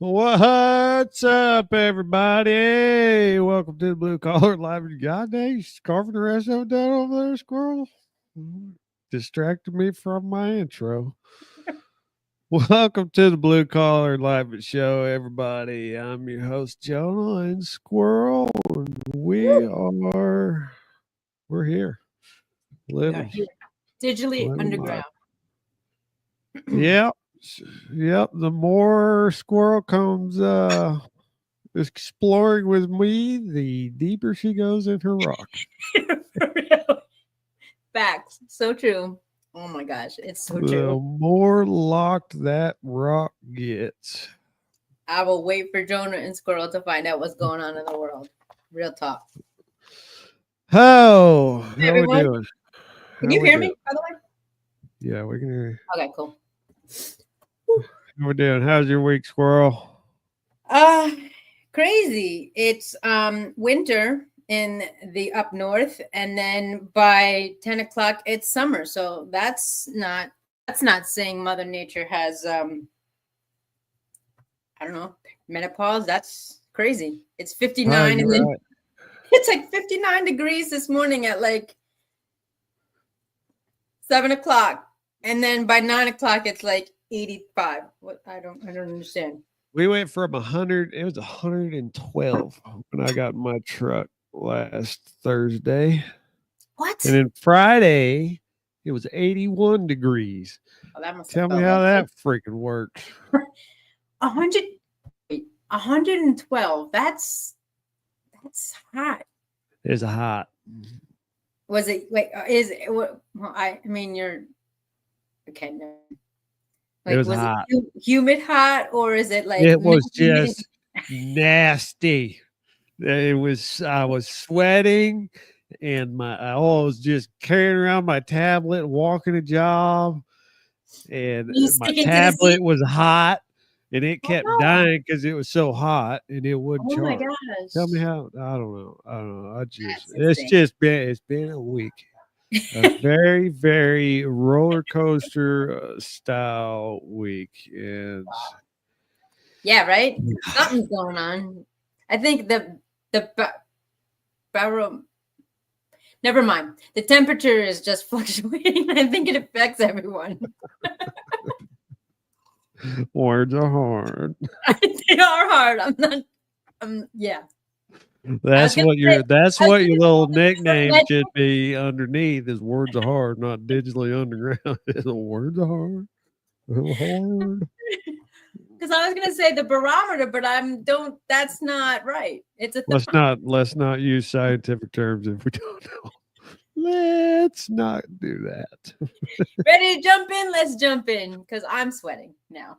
What's up, everybody? Welcome to the Blue Collar Live. God dang, you carving the rest of it down over there, squirrel. Distracted me from my intro. Welcome to the Blue Collar Live Show, everybody. I'm your host, Jonah and Squirrel. And we're here. We are Living. here. Digitally Living underground. Yep. Yep. The more Squirrel comes exploring with me, the deeper she goes in her rock. For real. Facts. So true. Oh my gosh. It's so The true. more locked that rock gets. I will wait for Jonah and Squirrel to find out what's going on in the world. Real talk. Oh, Hey, how we everyone. doing? Can you hear me, by the way? Yeah, we can hear you. Okay, cool. How we doing? How's your week, Squirrel? Crazy. It's winter in the up north, and then by 10 o'clock it's summer. So that's not saying Mother Nature has I don't know, menopause. That's crazy. It's 59 and then it's like 59 degrees this morning at like 7 o'clock, and then by 9 o'clock it's like 85. What I don't understand. We went from 100. It was 112 when I got in my truck last Thursday. What? And then Friday, it was 81 degrees. Oh, that must Tell me how that freaking works. 112. That's hot. It's hot. Was it? Wait, is it? Well, I mean, you're okay. No. Like, it was hot. It humid hot, or is it like? It was just nasty. It was. I was sweating, and I was just carrying around my tablet, walking a job, and my tablet was hot, and it kept dying because it was so hot, and it wouldn't charge. Oh my gosh! Tell me how. I don't know. It's been a week. A very, very roller coaster style week, and yeah, right. Something's going on. I think the barrel. Never mind. The temperature is just fluctuating. I think it affects everyone. Words are hard. They are hard. I'm not. Yeah. That's what your little nickname should be underneath. Is words are hard, not digitally underground. Words are hard. Hard. Because I was gonna say the barometer, but that's not right. It's a let's not use scientific terms if we don't know. Let's not do that. Ready to jump in? Let's jump in because I'm sweating now.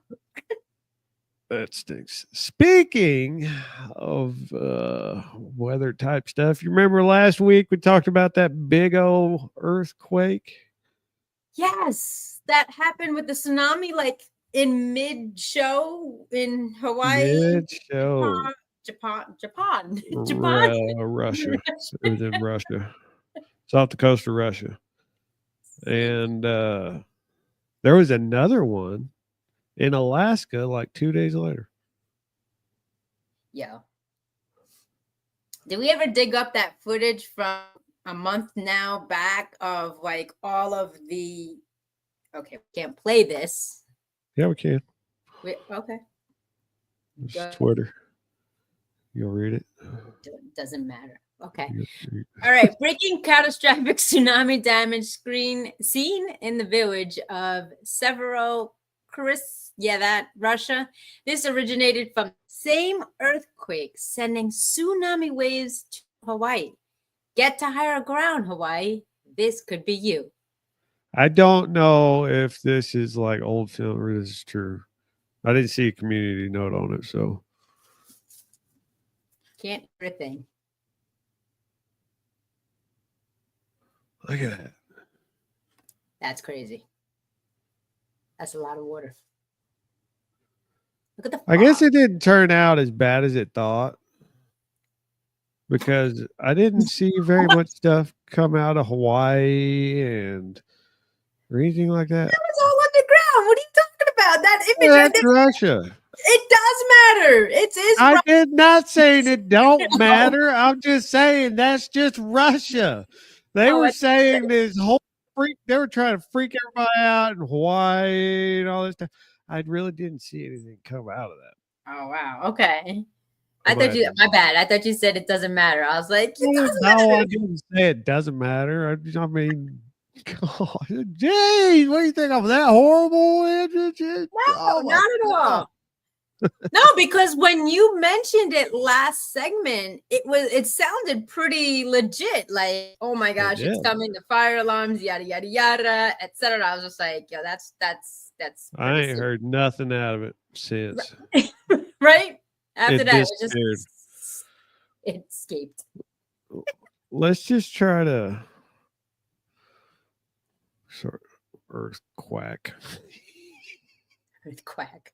That stinks. Speaking of weather type stuff, you remember last week we talked about that big old earthquake? Yes, that happened with the tsunami, like in mid-show in Hawaii. Mid-show. Japan. Russia. It was in Russia. It's off the coast of Russia. And there was another one in Alaska like 2 days later. Yeah. Did we ever dig up that footage from a month now back of like all of the... Okay, we can't play this. Yeah, we can. Okay. It's Twitter. You'll read it. Doesn't matter. Okay. All right. Breaking catastrophic tsunami damage seen in the village of Russia. This originated from the same earthquake, sending tsunami waves to Hawaii. Get to higher ground, Hawaii. This could be you. I don't know if this is like old film or this is true. I didn't see a community note on it, so can't hear a thing. Look at that. That's crazy. That's a lot of water. Look at the fog. I guess it didn't turn out as bad as it thought, because I didn't see very much stuff come out of Hawaii or anything like that. That was all underground. What are you talking about? That image. That's Russia. It does matter. It is I right. did not saying it don't matter. I'm just saying that's just Russia. They Oh, were it's- saying this whole freak. They were trying to freak everybody out in Hawaii and all this stuff. I really didn't see anything come out of that. oh wow. Okay. I I'm gonna thought have you. to- My bad. I thought you said it doesn't matter. I was like, it doesn't No, I matter. didn't say it doesn't matter. I mean, God, geez, what do you think of that horrible? No, Oh my not at God. all. No, because when you mentioned it last segment, it sounded pretty legit. Like, oh my gosh, it's did. coming, the fire alarms, yada yada yada, etc. I was just like, yo, that's I pretty ain't serious. heard nothing out of it since. Right? After It that, it was disappeared. just it escaped. Let's just try to sort earth quack. Quack.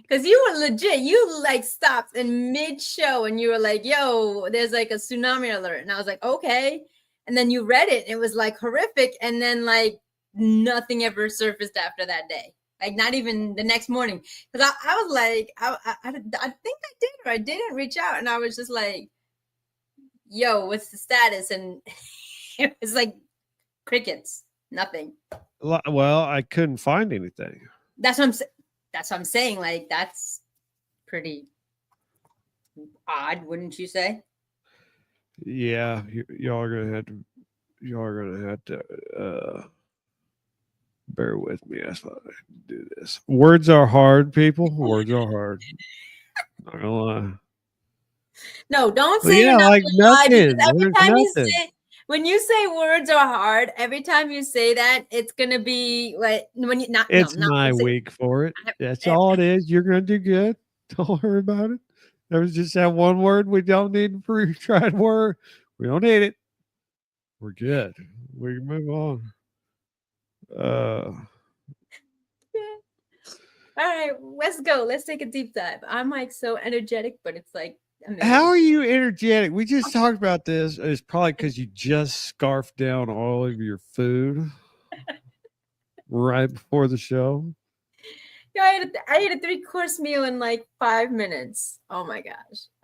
Because you were legit, you like stopped in mid-show and you were like, yo, there's like a tsunami alert. And I was like, okay. And then you read it, and it was like horrific. And then like nothing ever surfaced after that day. Like not even the next morning. Because I was like, I think I did or I didn't reach out. And I was just like, yo, what's the status? And it was like crickets, nothing. Well, I couldn't find anything. That's what I'm saying. Like that's pretty odd, wouldn't you say? Yeah, y'all are gonna have to bear with me as I do this. Words are hard, people. Words are hard. Not gonna lie. No, don't Well, say you're not like gonna lie, because nothing. every There's time you nothing. say when you say words are hard, every time you say that, it's gonna be like when you not It's no, not my say, week for it. That's eh, all it is. You're gonna do good. Don't worry about it. There was just that one word we don't need to pre-tried word. We don't need it. We're good. We can move on. all right, let's go. Let's take a deep dive. I'm like so energetic, but it's like amazing. How are you energetic? We just talked about this. It's probably because you just scarfed down all of your food right before the show. Yeah, I ate a 3-course meal in like 5 minutes. Oh my gosh.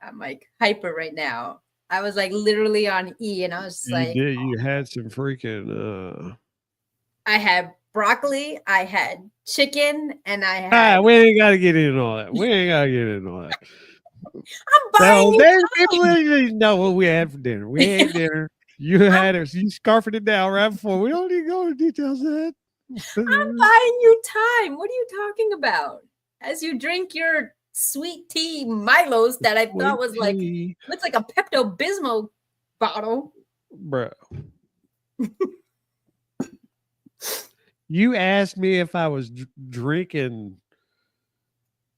I'm like hyper right now. I was like literally on E, and I was just You like, did. You had some freaking. I had broccoli, I had chicken, and I had. We ain't got to get into all that. We ain't got to get into all that. I'm buying you time. People didn't know what we had for dinner. We ate dinner. You had it. You scarfed it down right before. We don't need to go into details of that. I'm buying you time. What are you talking about? As you drink your sweet tea Milos that I thought was like, looks like a Pepto-Bismol bottle. Bro. You asked me if I was drinking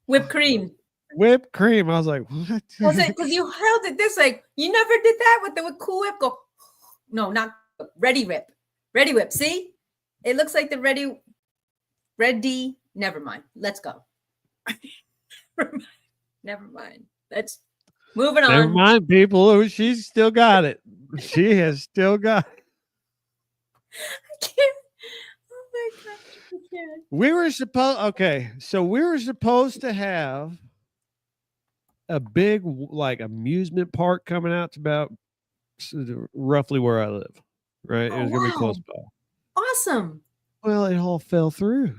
Whipped cream. whipped cream. I was like, what? Was it because you held it this like you never did that with the Cool Whip? Go, no, not Ready Whip. Ready Whip. See, it looks like the Ready. Never mind. Let's go. Never mind. Let's moving on. Never mind, people. She's still got it. She has still got it. I can't. Oh my gosh, I can't. We were supposed to have a big like amusement park coming out to about roughly where I live. Right, it was gonna be close by. Awesome. Well, it all fell through.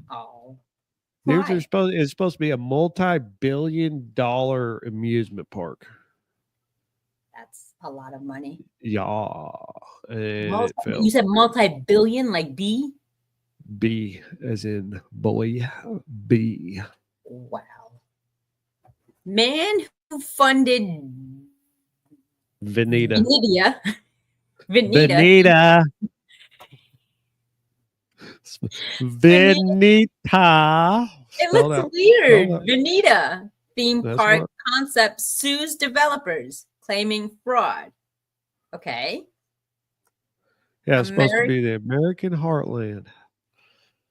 Oh, It's supposed to be a multi-billion-dollar amusement park. that's a lot of money. Yeah, and it fell. You said multi-billion, like B? B as in boy. B. Wow. Man who funded Veneta. Veneta. Veneta. It looks weird. Veneta theme park concept sues developers claiming fraud. Okay. Yeah, it's supposed to be the American Heartland.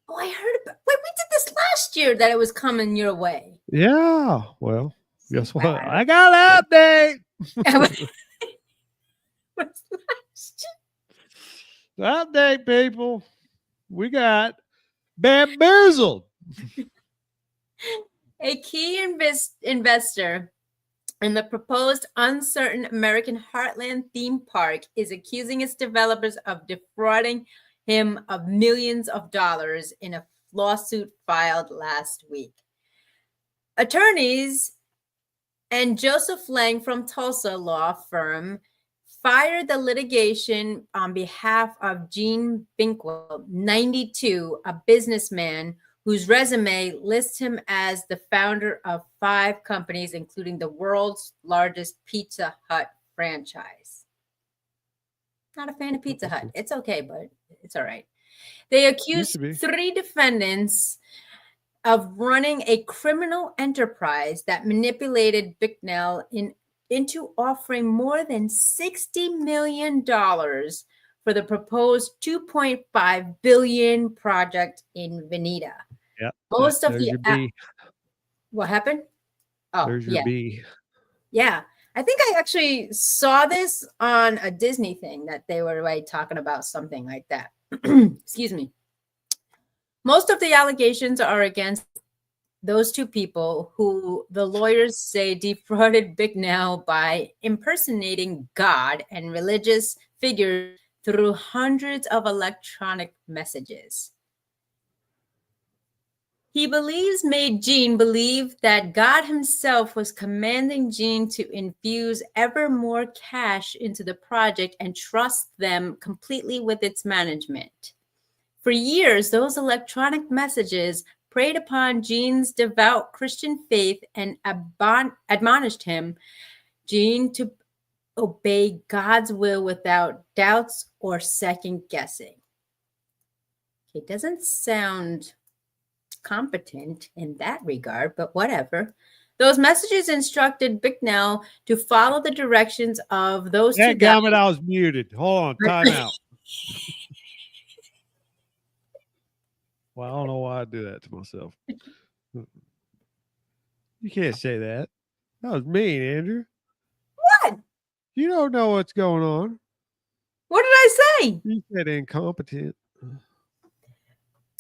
Oh, I heard about. Wait, we did this last year that it was coming your way. Yeah. Well, guess what? I got an update. What's last year? Update, people. We got bamboozled A key investor in the proposed uncertain American Heartland theme park is accusing its developers of defrauding him of millions of dollars in a lawsuit filed last week. Attorneys and Joseph Lang from Tulsa law firm fired the litigation on behalf of Gene Binkwell, 92, a businessman whose resume lists him as the founder of 5 companies, including the world's largest Pizza Hut franchise. Not a fan of Pizza Hut. It's okay, but it's all right. They accused 3 defendants of running a criminal enterprise that manipulated Bicknell into offering more than $60 million for the proposed $2.5 billion project in Veneta. Yeah. Most of the what happened? Oh, there's your B. Yeah. I think I actually saw this on a Disney thing that they were like talking about something like that. Excuse me. Most of the allegations are against those 2 people who the lawyers say defrauded Bicknell by impersonating God and religious figures through hundreds of electronic messages. He made Gene believe that God himself was commanding Gene to infuse ever more cash into the project and trust them completely with its management. For years, those electronic messages preyed upon Gene's devout Christian faith and admonished him, Gene, to obey God's will without doubts or second guessing. It doesn't sound competent in that regard, but whatever. Those messages instructed Bicknell to follow the directions of those 2 guys. I was muted. Hold on, time out. Well, I don't know why I do that to myself. You can't say that. That was mean, Andrew. What? You don't know what's going on. What did I say? You said incompetent.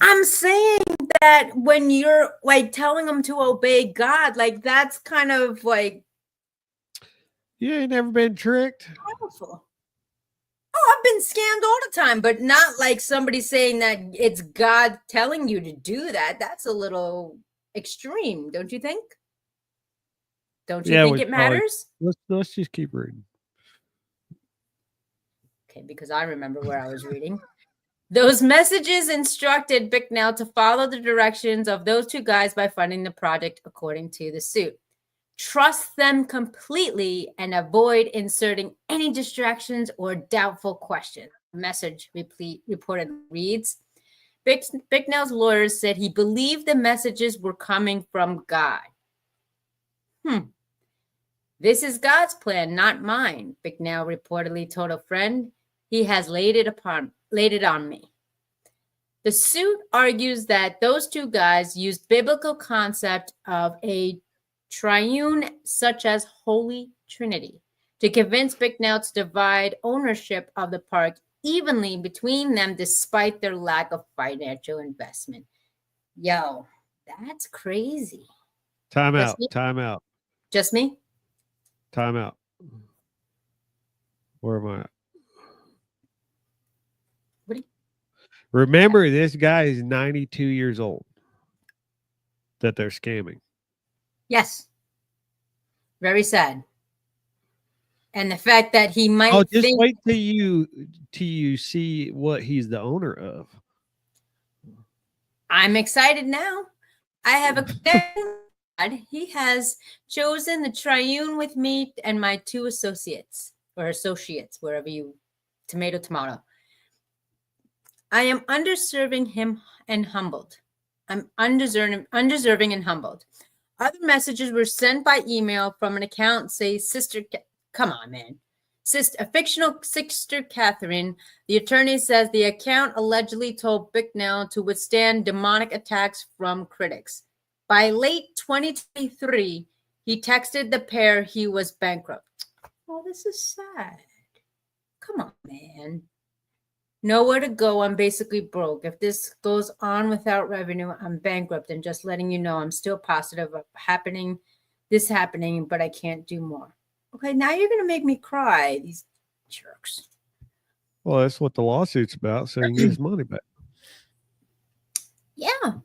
I'm saying that when you're like telling them to obey God, like that's kind of like. You ain't never been tricked. Powerful. Oh, I've been scammed all the time, but not like somebody saying that it's God telling you to do that. That's a little extreme, don't you think? Don't you think it matters? Let's just keep reading. Okay, because I remember where I was reading. Those messages instructed Bicknell to follow the directions of those 2 guys by funding the project according to the suit. Trust them completely and avoid inserting any distractions or doubtful questions. The message reported reads, Bicknell's lawyers said he believed the messages were coming from God. This is God's plan, not mine, Bicknell reportedly told a friend. He has laid it on me. The suit argues that those 2 guys used biblical concept of a triune such as Holy Trinity to convince Bicknell to divide ownership of the park evenly between them despite their lack of financial investment. Yo, that's crazy. Time out. Just me? Time out. Where am I at? Remember, this guy is 92 years old that they're scamming. Yes. Very sad. And the fact that he might wait till you see what he's the owner of. I'm excited now. I have a God. He has chosen the triune with me and my 2 associates, wherever you tomato. I am undeserving him and humbled. I'm undeserving and humbled. Other messages were sent by email from an account, say, come on, man. A fictional sister Catherine. The attorney says the account allegedly told Bicknell to withstand demonic attacks from critics. By late 2023, he texted the pair he was bankrupt. Oh, this is sad. Come on, man. Nowhere to go. I'm basically broke. If this goes on without revenue, I'm bankrupt. And just letting you know, I'm still positive of this happening, but I can't do more. Okay, now you're gonna make me cry. These jerks. Well, that's what the lawsuit's about, so he can get his money back. Yeah.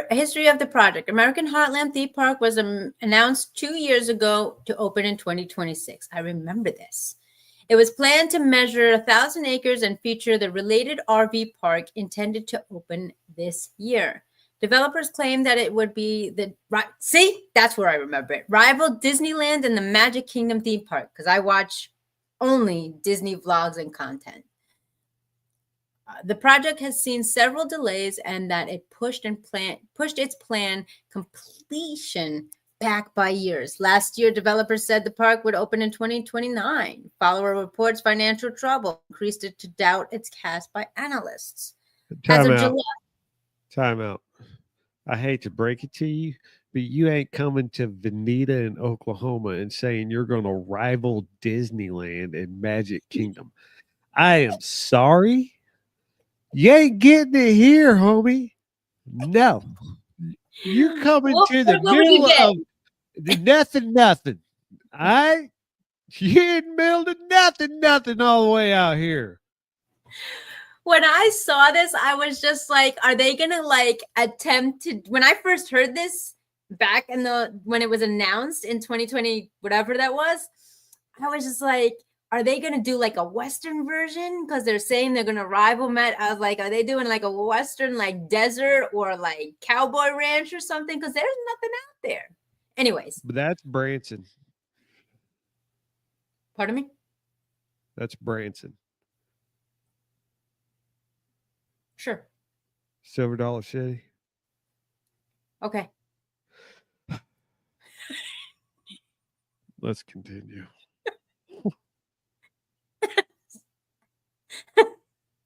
History of the project. American Heartland Theme Park was announced 2 years ago to open in 2026. I remember this. It was planned to measure 1,000 acres and feature the related RV park intended to open this year. Developers claim that it would be that's where I remember it. Rival Disneyland and the Magic Kingdom theme park, because I watch only Disney vlogs and content. The project has seen several delays and that it pushed its plan completion back by years. Last year, developers said the park would open in 2029. Follower reports financial trouble increased it to doubt its cast by analysts. Time out. I hate to break it to you, but you ain't coming to Veneta in Oklahoma and saying you're going to rival Disneyland and Magic Kingdom. I am sorry. You ain't getting it here, homie. No. You're coming to the middle of nothing. All right? You're in the middle of nothing all the way out here. When I saw this, I was just like, are they going to attempt to, when I first heard this back when it was announced in 2020, whatever that was, I was just like, are they going to do a Western version? Because they're saying they're going to rival Met. I was like, are they doing a Western desert or cowboy ranch or something? Because there's nothing out there. Anyways. But that's Branson. Pardon me? That's Branson. Sure. Silver Dollar City. Okay. Let's continue.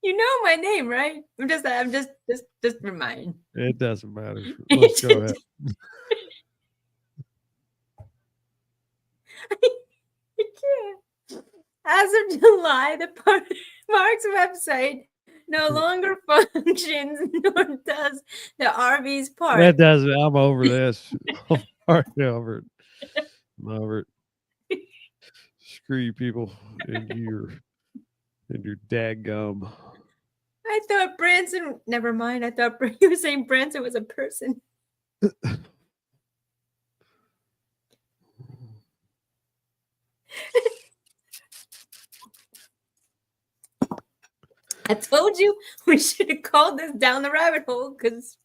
You know my name, right? I'm just reminding. It doesn't matter. Let's go ahead. I can't. As of July, the park's website no longer functions, nor does the RV's park. That doesn't. I'm over this. I'm already over it. I'm over it. Screw you people and your daggum. I thought Branson. Never mind. I thought you were saying Branson was a person. I told you we should have called this down the rabbit hole because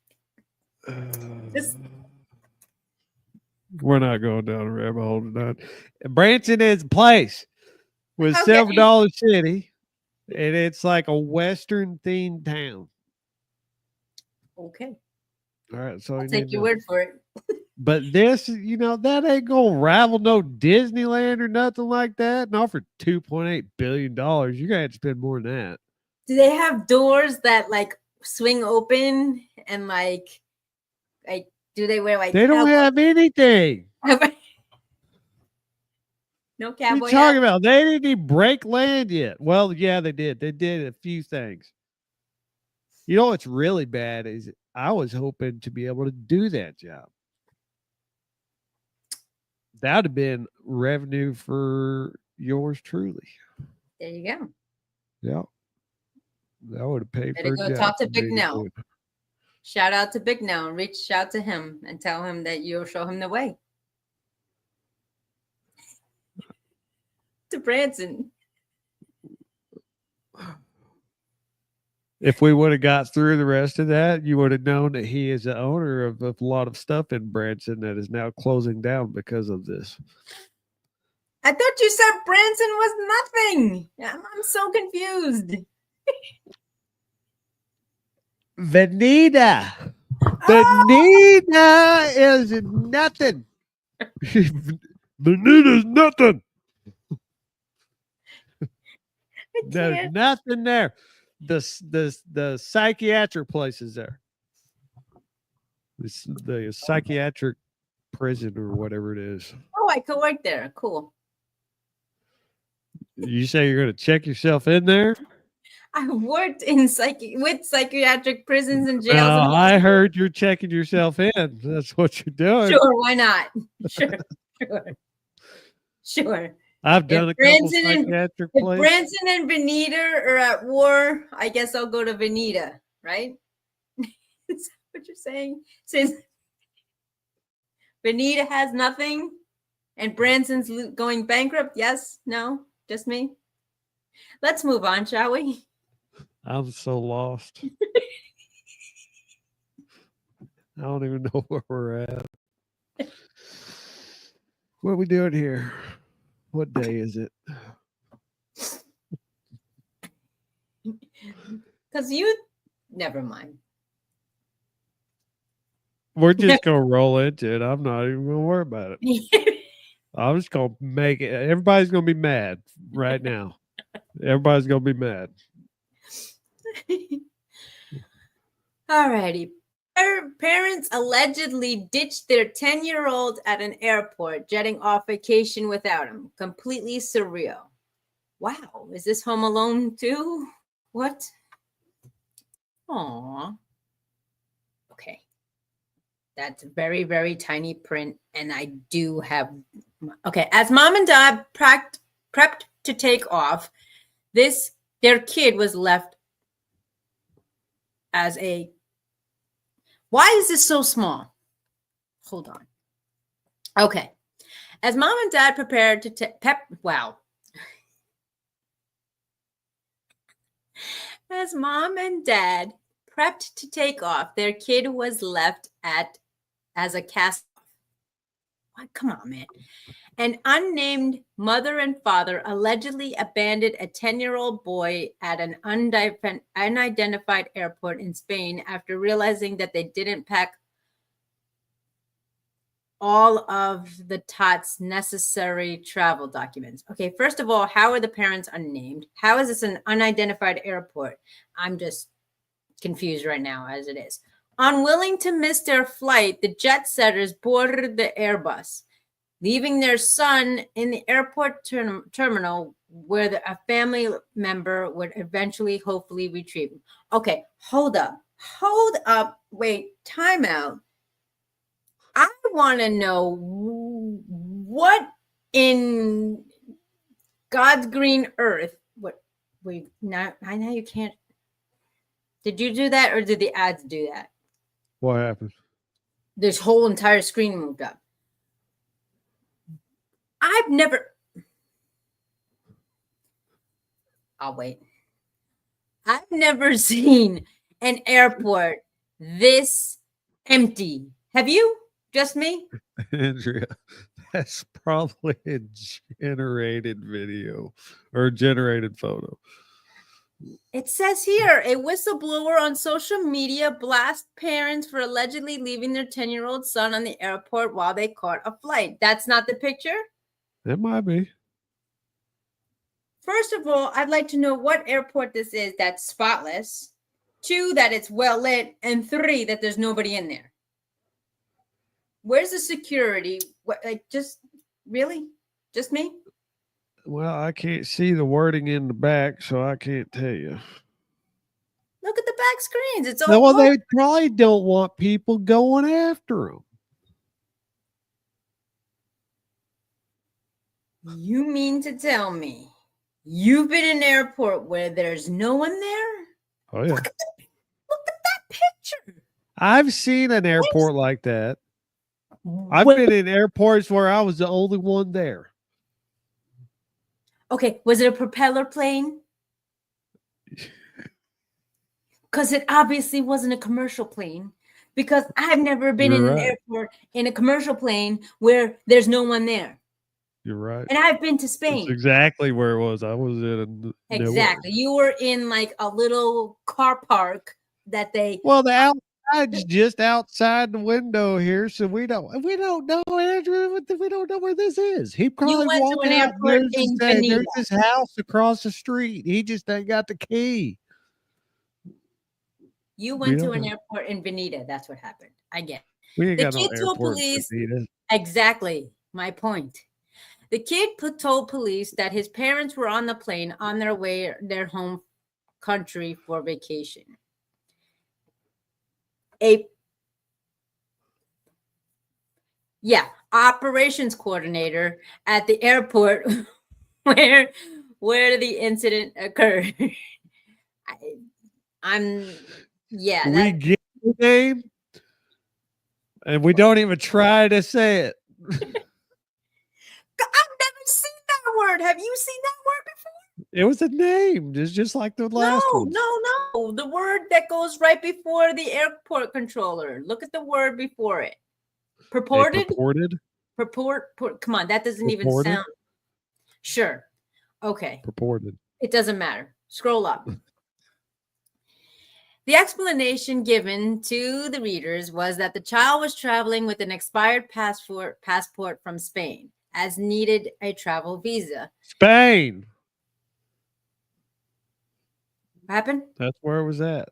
we're not going down the rabbit hole tonight. Branson is a place with Silver Dollar City, and it's like a Western themed town. Okay. All right, so I'll take your word for it. But this, that ain't gonna rival no Disneyland or nothing like that. Not for $2.8 billion. You're gonna have to spend more than that. Do they have doors that swing open and do they wear They don't have anything. No cowboy. What are you talking about? They didn't even break land yet. Well, yeah, they did. They did a few things. You know what's really bad is I was hoping to be able to do that job. That would have been revenue for yours truly. There you go. Yeah. That would have paid Better for go talk to Big Nell. Shout out to Big Nell. Reach out to him and tell him that you'll show him the way. To Branson. If we would have got through the rest of that, you would have known that he is the owner of a lot of stuff in Branson that is now closing down because of this. I thought you said Branson was nothing. I'm so confused. Veneta. Veneta is nothing. Veneta's nothing. There's nothing there. The psychiatric place is there. The psychiatric prison or whatever it is. Oh, I could work there. Cool. You say you're going to check yourself in there? I worked in with psychiatric prisons and jails. Well, I heard you're checking yourself in. That's what you're doing. Sure, why not? Sure. I've done a couple psychiatric If places. Branson and Benita are at war, I guess I'll go to Benita, right? Is that what you're saying? Since Benita has nothing and Branson's going bankrupt? Yes? No? Just me? Let's move on, shall we? I'm so lost. I don't even know where we're at. What are we doing here? What day is it? Because never mind. We're just going to roll into it. I'm not even going to worry about it. I'm just going to make it. Everybody's going to be mad right now. Everybody's going to be mad. All righty. Parents allegedly ditched their 10-year-old at an airport, jetting off vacation without him. Completely surreal. Wow. Is this Home Alone too? What? Aw. Okay. That's very, very tiny print. And I do have... Okay. As mom and dad prepped to take off, their kid was left as a... Why is this so small? Hold on. Okay. As mom and dad prepared to As mom and dad prepped to take off, their kid was left as a cast off. What? Come on, man. An unnamed mother and father allegedly abandoned a 10-year-old boy at an unidentified airport in Spain after realizing that they didn't pack all of the tot's necessary travel documents. Okay, first of all, how are the parents unnamed? How is this an unidentified airport? I'm just confused right now as it is. Unwilling to miss their flight, the jet setters boarded the Airbus, leaving their son in the airport terminal where a family member would eventually, hopefully, retrieve him. Okay, hold up. Wait, time out. I want to know what in God's green earth. Now you can't. Did you do that or did the ads do that? What happened? This whole entire screen moved up. I'll wait. I've never seen an airport this empty. Have you? Just me? Andrea, that's probably a generated video or generated photo. It says here, a whistleblower on social media blasts parents for allegedly leaving their 10-year-old son on the airport while they caught a flight. That's not the picture? It might be. First of all, I'd like to know what airport this is that's spotless. 2, that it's well lit. And 3, that there's nobody in there. Where's the security? What, really? Just me? Well, I can't see the wording in the back, so I can't tell you. Look at the back screens. It's all. Well, they probably don't want people going after them. You mean to tell me you've been in an airport where there's no one there? Oh, yeah. Look at that picture. I've seen an airport like that. I've been in airports where I was the only one there. Okay, was it a propeller plane? Because it obviously wasn't a commercial plane. Because I've never been in an airport in a commercial plane where there's no one there. You're right. And I've been to Spain. That's exactly where it was. I was in exactly. You were in like a little car park that they. Well, the outside's just outside the window here, so we don't know, Andrew. We don't know where this is. He probably walked to an airport there's this house across the street. He just ain't got the key. You went to an airport in Benita. That's what happened. I get it. We ain't the got kid no told police. Exactly my point. The kid told police that his parents were on the plane on their way home country for vacation. Operations coordinator at the airport where the incident occurred. We get the name, and we don't even try to say it. I've never seen that word. Have you seen that word before? It was a name. It's just like the last one. No. The word that goes right before the airport controller. Look at the word before it. Purported? Come on, that doesn't even sound. Sure. Okay. Purported. It doesn't matter. Scroll up. The explanation given to the readers was that the child was traveling with an expired passport from Spain, as needed a travel visa. Spain. What happened? That's where it was at.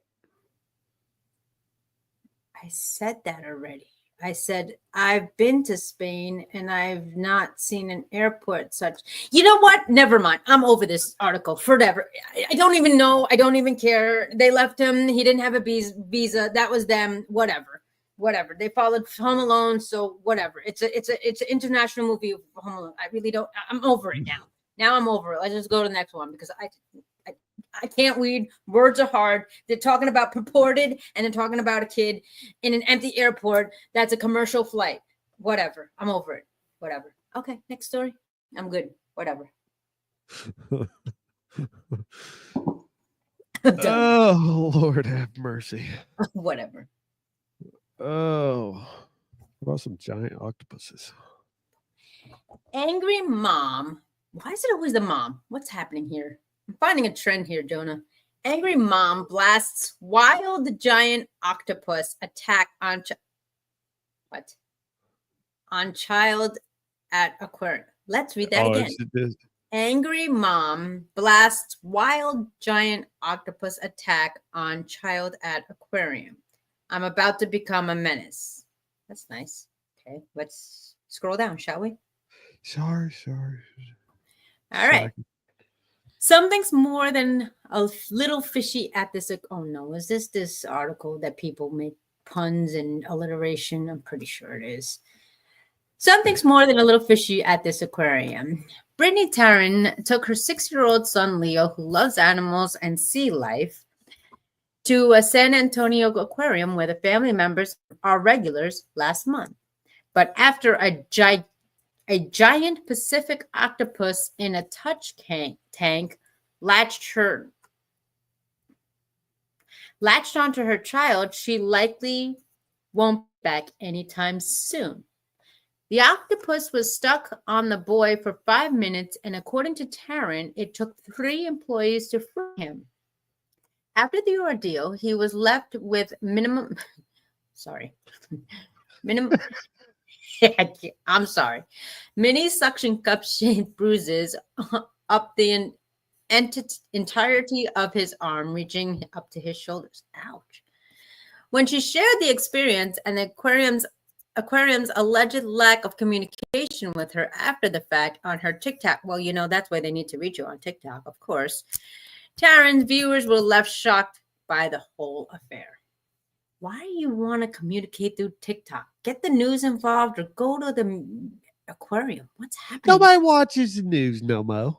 I said that already. I said, I've been to Spain and I've not seen an airport such. You know what? Never mind. I'm over this article forever. I don't even know. I don't even care. They left him. He didn't have a visa. That was them. Whatever. They followed Home Alone. So whatever. It's an international movie of Home Alone. I really don't. I'm over it now. Now I'm over it. Let's just go to the next one because I can't read. Words are hard. They're talking about purported and they're talking about a kid in an empty airport. That's a commercial flight. Whatever. I'm over it. Whatever. Okay. Next story. I'm good. Whatever. Oh, Lord have mercy. Whatever. Oh. What about some giant octopuses? Angry mom. Why is it always the mom? What's happening here? I'm finding a trend here, Jonah. Angry mom blasts wild giant octopus attack on child at aquarium. Let's read that again. Angry mom blasts wild giant octopus attack on child at aquarium. I'm about to become a menace. That's nice. Okay, let's scroll down, shall we? Sorry. All right. Something's more than a little fishy at this. Oh no, is this article that people make puns and alliteration? I'm pretty sure it is. Something's more than a little fishy at this aquarium. Brittany Taryn took her 6-year-old son Leo, who loves animals and sea life, to a San Antonio aquarium where the family members are regulars last month. But after a giant Pacific octopus in a touch tank latched onto her child, she likely won't be back anytime soon. The octopus was stuck on the boy for 5 minutes, and according to Taryn, it took 3 employees to free him. After the ordeal, he was left with mini suction cup-shaped bruises up the entirety of his arm, reaching up to his shoulders. Ouch. When she shared the experience and the aquarium's alleged lack of communication with her after the fact on her TikTok, well, you know, that's why they need to reach you on TikTok, of course, Taryn's viewers were left shocked by the whole affair. Why do you want to communicate through TikTok? Get the news involved or go to the aquarium. What's happening? Nobody watches the news no more.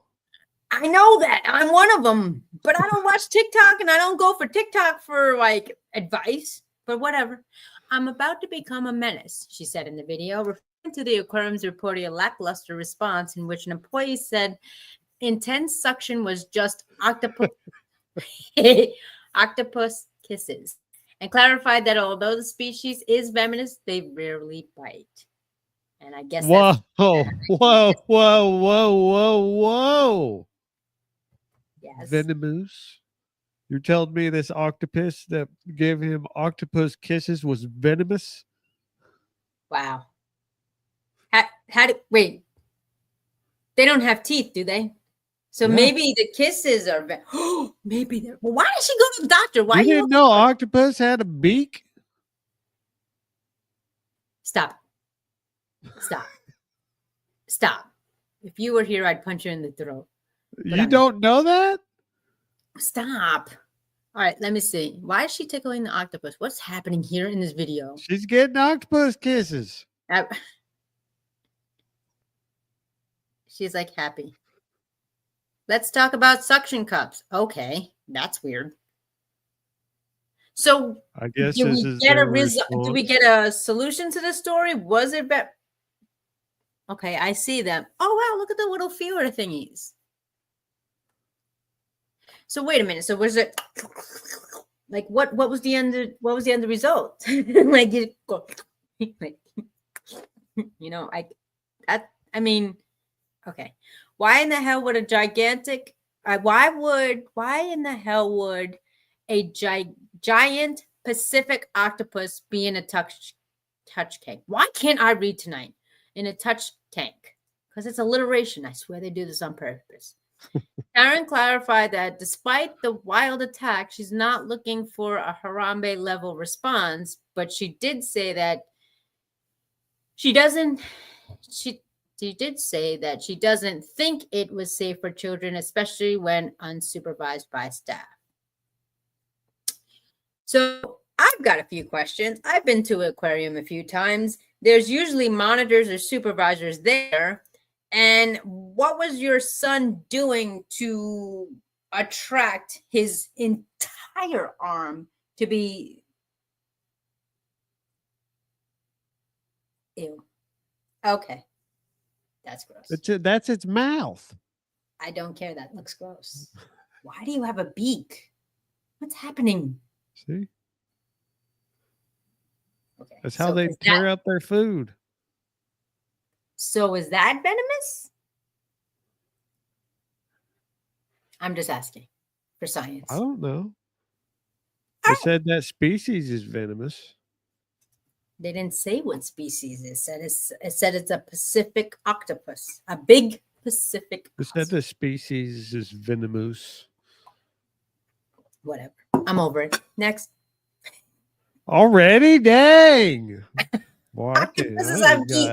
I know that. I'm one of them. But I don't watch TikTok and I don't go for TikTok for like advice. But whatever. I'm about to become a menace, she said in the video, referring to the aquarium's reported lackluster response in which an employee said intense suction was just octopus kisses, and clarified that although the species is venomous, they rarely bite. And I guess whoa. Yes. Venomous. You're telling me this octopus that gave him octopus kisses was venomous? Wow. Wait. They don't have teeth, do they? So maybe the kisses are maybe they're. Well, why did she go to the doctor? Why you didn't know octopus had a beak? Stop. If you were here, I'd punch you in the throat. You don't know that? Stop. All right, let me see. Why is she tickling the octopus? What's happening here in this video? She's getting octopus kisses. She's like happy. Let's talk about suction cups. Okay, that's weird. So I guess do this we is get their a do we response. get a solution to this story? Was it better? Okay, I see them. Oh wow, look at the little feeler thingies. So wait a minute. So was it like what was the end result? Like you go, like, you know, I mean, okay. Why in the hell would a gigantic why in the hell would a giant Pacific octopus be in a touch tank? Why can't I read tonight? In a touch tank? Because it's alliteration. I swear they do this on purpose. Karen clarified that despite the wild attack, she's not looking for a Harambe level response, but she did say that she did say that she doesn't think it was safe for children, especially when unsupervised by staff. So I've got a few questions. I've been to an aquarium a few times. There's usually monitors or supervisors there. And what was your son doing to attract his entire arm to be? Ew. Okay. That's gross. That's its mouth. I don't care. That looks gross. Why do you have a beak? What's happening? See? Okay. That's how they tear up their food. So is that venomous? I'm just asking for science. I don't know. They said that species is venomous. They didn't say what species it said. It said it's a Pacific octopus, a big Pacific. It said the species is venomous. Whatever. I'm over it. Next. Already? Dang. Boy, Octopuses have beak.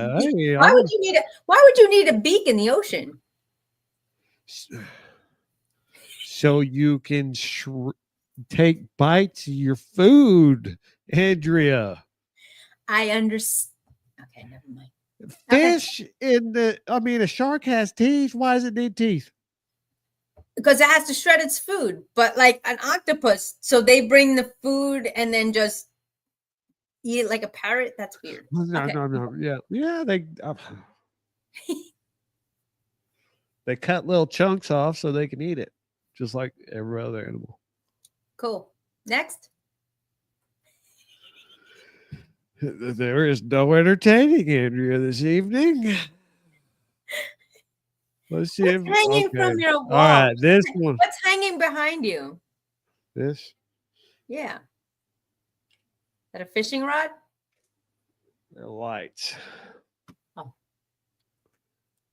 Why would you need a beak in the ocean? So you can take bites of your food, Andrea. I understand. Okay, never mind. Fish a shark has teeth. Why does it need teeth? Because it has to shred its food. But like an octopus, so they bring the food and then just eat it like a parrot. That's weird. No. Yeah. They cut little chunks off so they can eat it, just like every other animal. Cool. Next. There is no entertaining, Andrea, this evening. Let's see What's hanging from your wall? All right, this one. What's hanging behind you? This? Yeah. Is that a fishing rod? They're lights. Oh.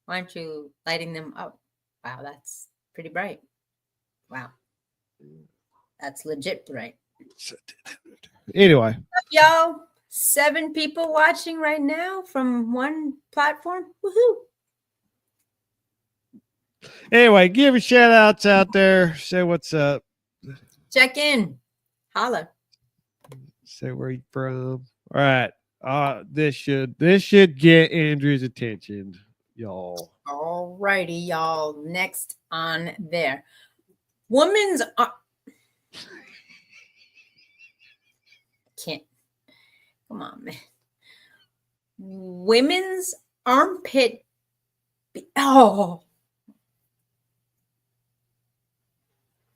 Why aren't you lighting them up? Wow, that's pretty bright. Wow. That's legit bright. Anyway. Y'all, 7 people watching right now from one platform. Woohoo! Anyway, give a shout outs out there. Say what's up. Check in. Holla. Say where you from. All right. This should get Andrew's attention, y'all. All righty, y'all. Next on there. Women's can't. Come on, man. Women's armpit. Oh.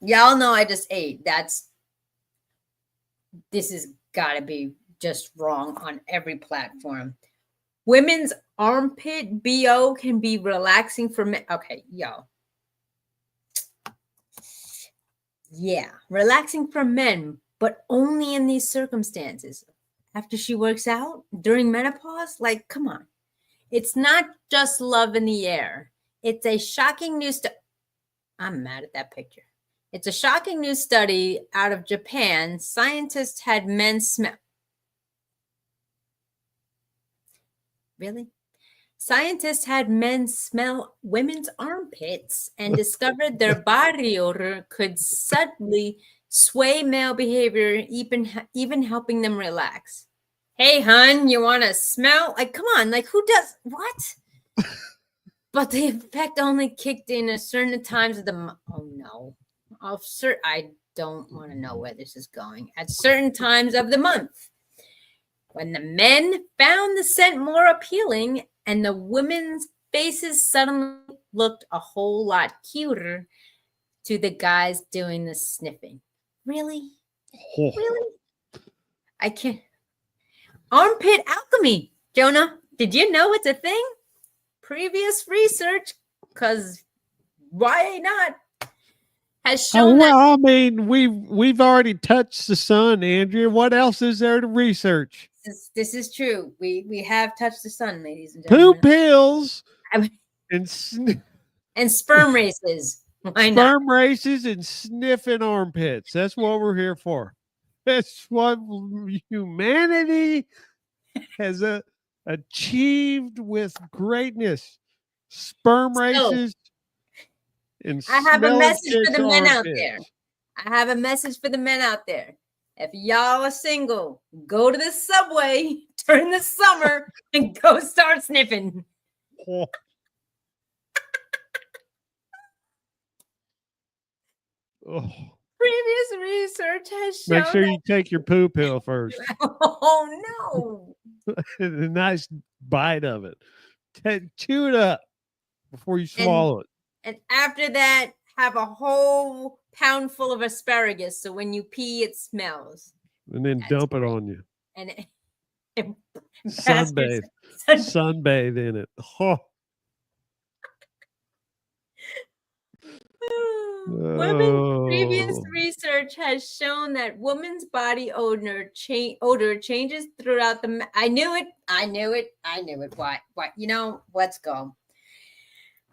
Y'all know I just ate. This has got to be just wrong on every platform. Women's armpit BO can be relaxing for men. Okay, y'all. Yeah, relaxing for men, but only in these circumstances. After she works out during menopause, like, come on. It's not just love in the air. It's a shocking new study. I'm mad at that picture. It's a shocking new study out of Japan. Scientists had men smell. Really? Scientists had men smell women's armpits and discovered their body odor could subtly sway male behavior, even helping them relax. Hey, hun, you want to smell? Like, come on, like, who does what? But the effect only kicked in at certain times of the month. Oh no, I don't want to know where this is going. At certain times of the month, when the men found the scent more appealing and the women's faces suddenly looked a whole lot cuter to the guys doing the sniffing. Really? Really? I can't. Armpit alchemy. Jonah, did you know it's a thing? Previous research, because why not, has shown that. I mean, we've already touched the sun, Andrea. What else is there to research? This is true. We have touched the sun, ladies and Poo gentlemen. pills and sperm races. Why not? sperm races and sniffing armpits. That's what we're here for. That's what humanity has achieved with greatness. Sperm races and I have a message for the men out armpits. there. I have a message for the men out there. If y'all are single, go to the subway during the summer and go start sniffing. Oh. Oh. Previous research has shown. Make sure you take your poo pill first. Oh no! A nice bite of it. Chew it up before you swallow it. And after that, have a whole pound full of asparagus, so when you pee, it smells. And then dump it on you. And sunbathe in it. Oh. Women's previous research has shown that women's body odor changes throughout the. I knew it. What? Let's go.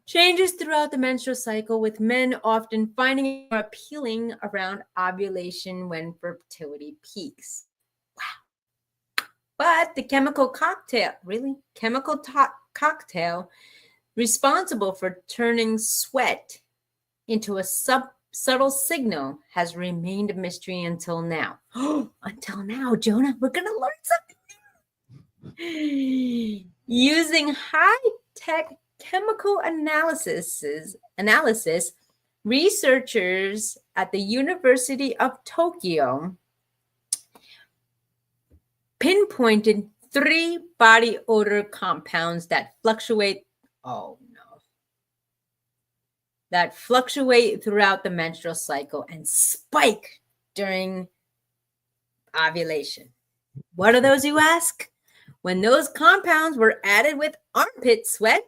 Changes throughout the menstrual cycle, with men often finding it more appealing around ovulation when fertility peaks. Wow. But the chemical cocktail responsible for turning sweat into a subtle signal has remained a mystery until now. Until now, Jonah, we're going to learn something new. Using high-tech chemical analysis, researchers at the University of Tokyo pinpointed 3 body odor compounds that fluctuate throughout the menstrual cycle and spike during ovulation. What are those, you ask? When those compounds were added with armpit sweat,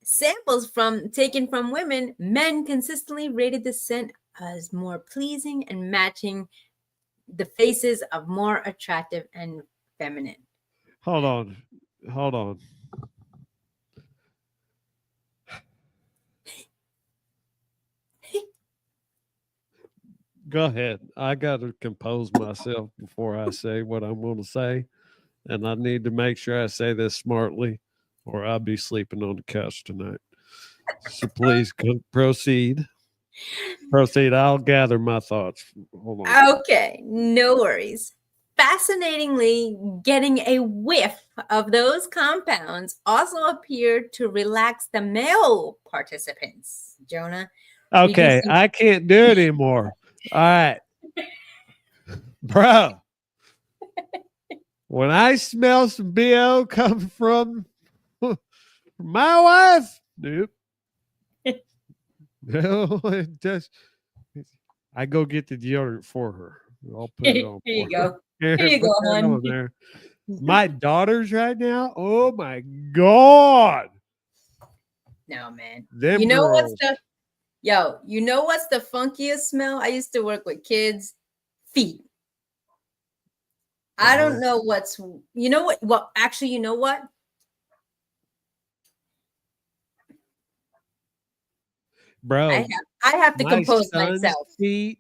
samples taken from women, men consistently rated the scent as more pleasing and matching the faces of more attractive and feminine. Hold on. Go ahead. I got to compose myself before I say what I'm going to say. And I need to make sure I say this smartly, or I'll be sleeping on the couch tonight. So please proceed. Proceed. I'll gather my thoughts. Hold on. Okay, no worries. Fascinatingly, getting a whiff of those compounds also appeared to relax the male participants. Jonah. Okay, I can't do it anymore. All right. Bro. When I smell some BO coming from my wife, nope. No, it just I go get the deodorant for her. I'll put it on. Here you go. Here you go, hon. There. My daughters right now. Oh my God. No, man. Them you know girls. you know what's the funkiest smell? I used to work with kids. Feet. I don't know well, actually, you know what? Bro, I have to compose myself. Feet.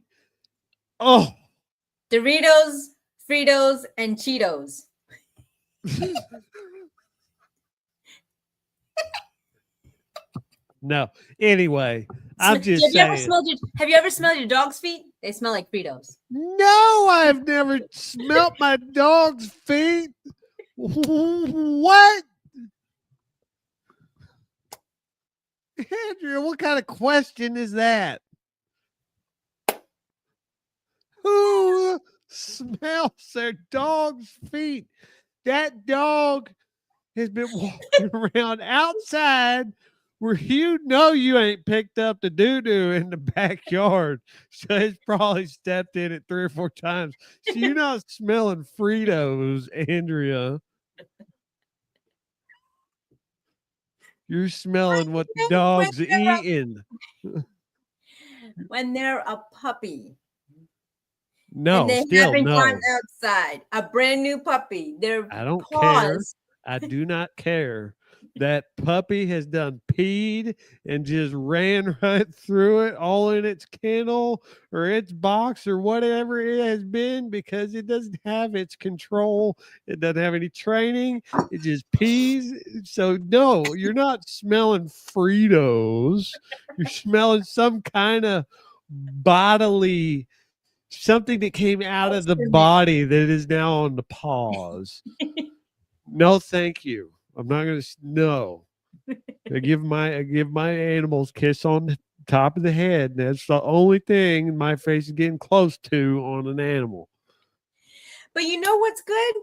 Oh. Doritos, Fritos, and Cheetos. No. Anyway, I'm Have just you ever saying. have you ever smelled your dog's feet? They smell like Fritos. No, I've never smelt my dog's feet. What? Andrea, what kind of question is that? Who smells their dog's feet? That dog has been walking around outside where you ain't picked up the doo-doo in the backyard. So it's probably stepped in it 3 or 4 times. So you're not smelling Fritos, Andrea. You're smelling what the dog's eating. When they're a puppy No, and they still haven't gone no. outside, a brand new puppy, their I don't care. paws. I do not care. That puppy has done peed and just ran right through it, all in its kennel or its box or whatever it has been, because it doesn't have its control. It doesn't have any training. It just pees. So no, you're not smelling Fritos. You're smelling some kind of bodily something that came out of the body that is now on the paws. No, thank you. I'm not gonna. No, I give my animals kiss on the top of the head. And that's the only thing my face is getting close to on an animal. But you know what's good?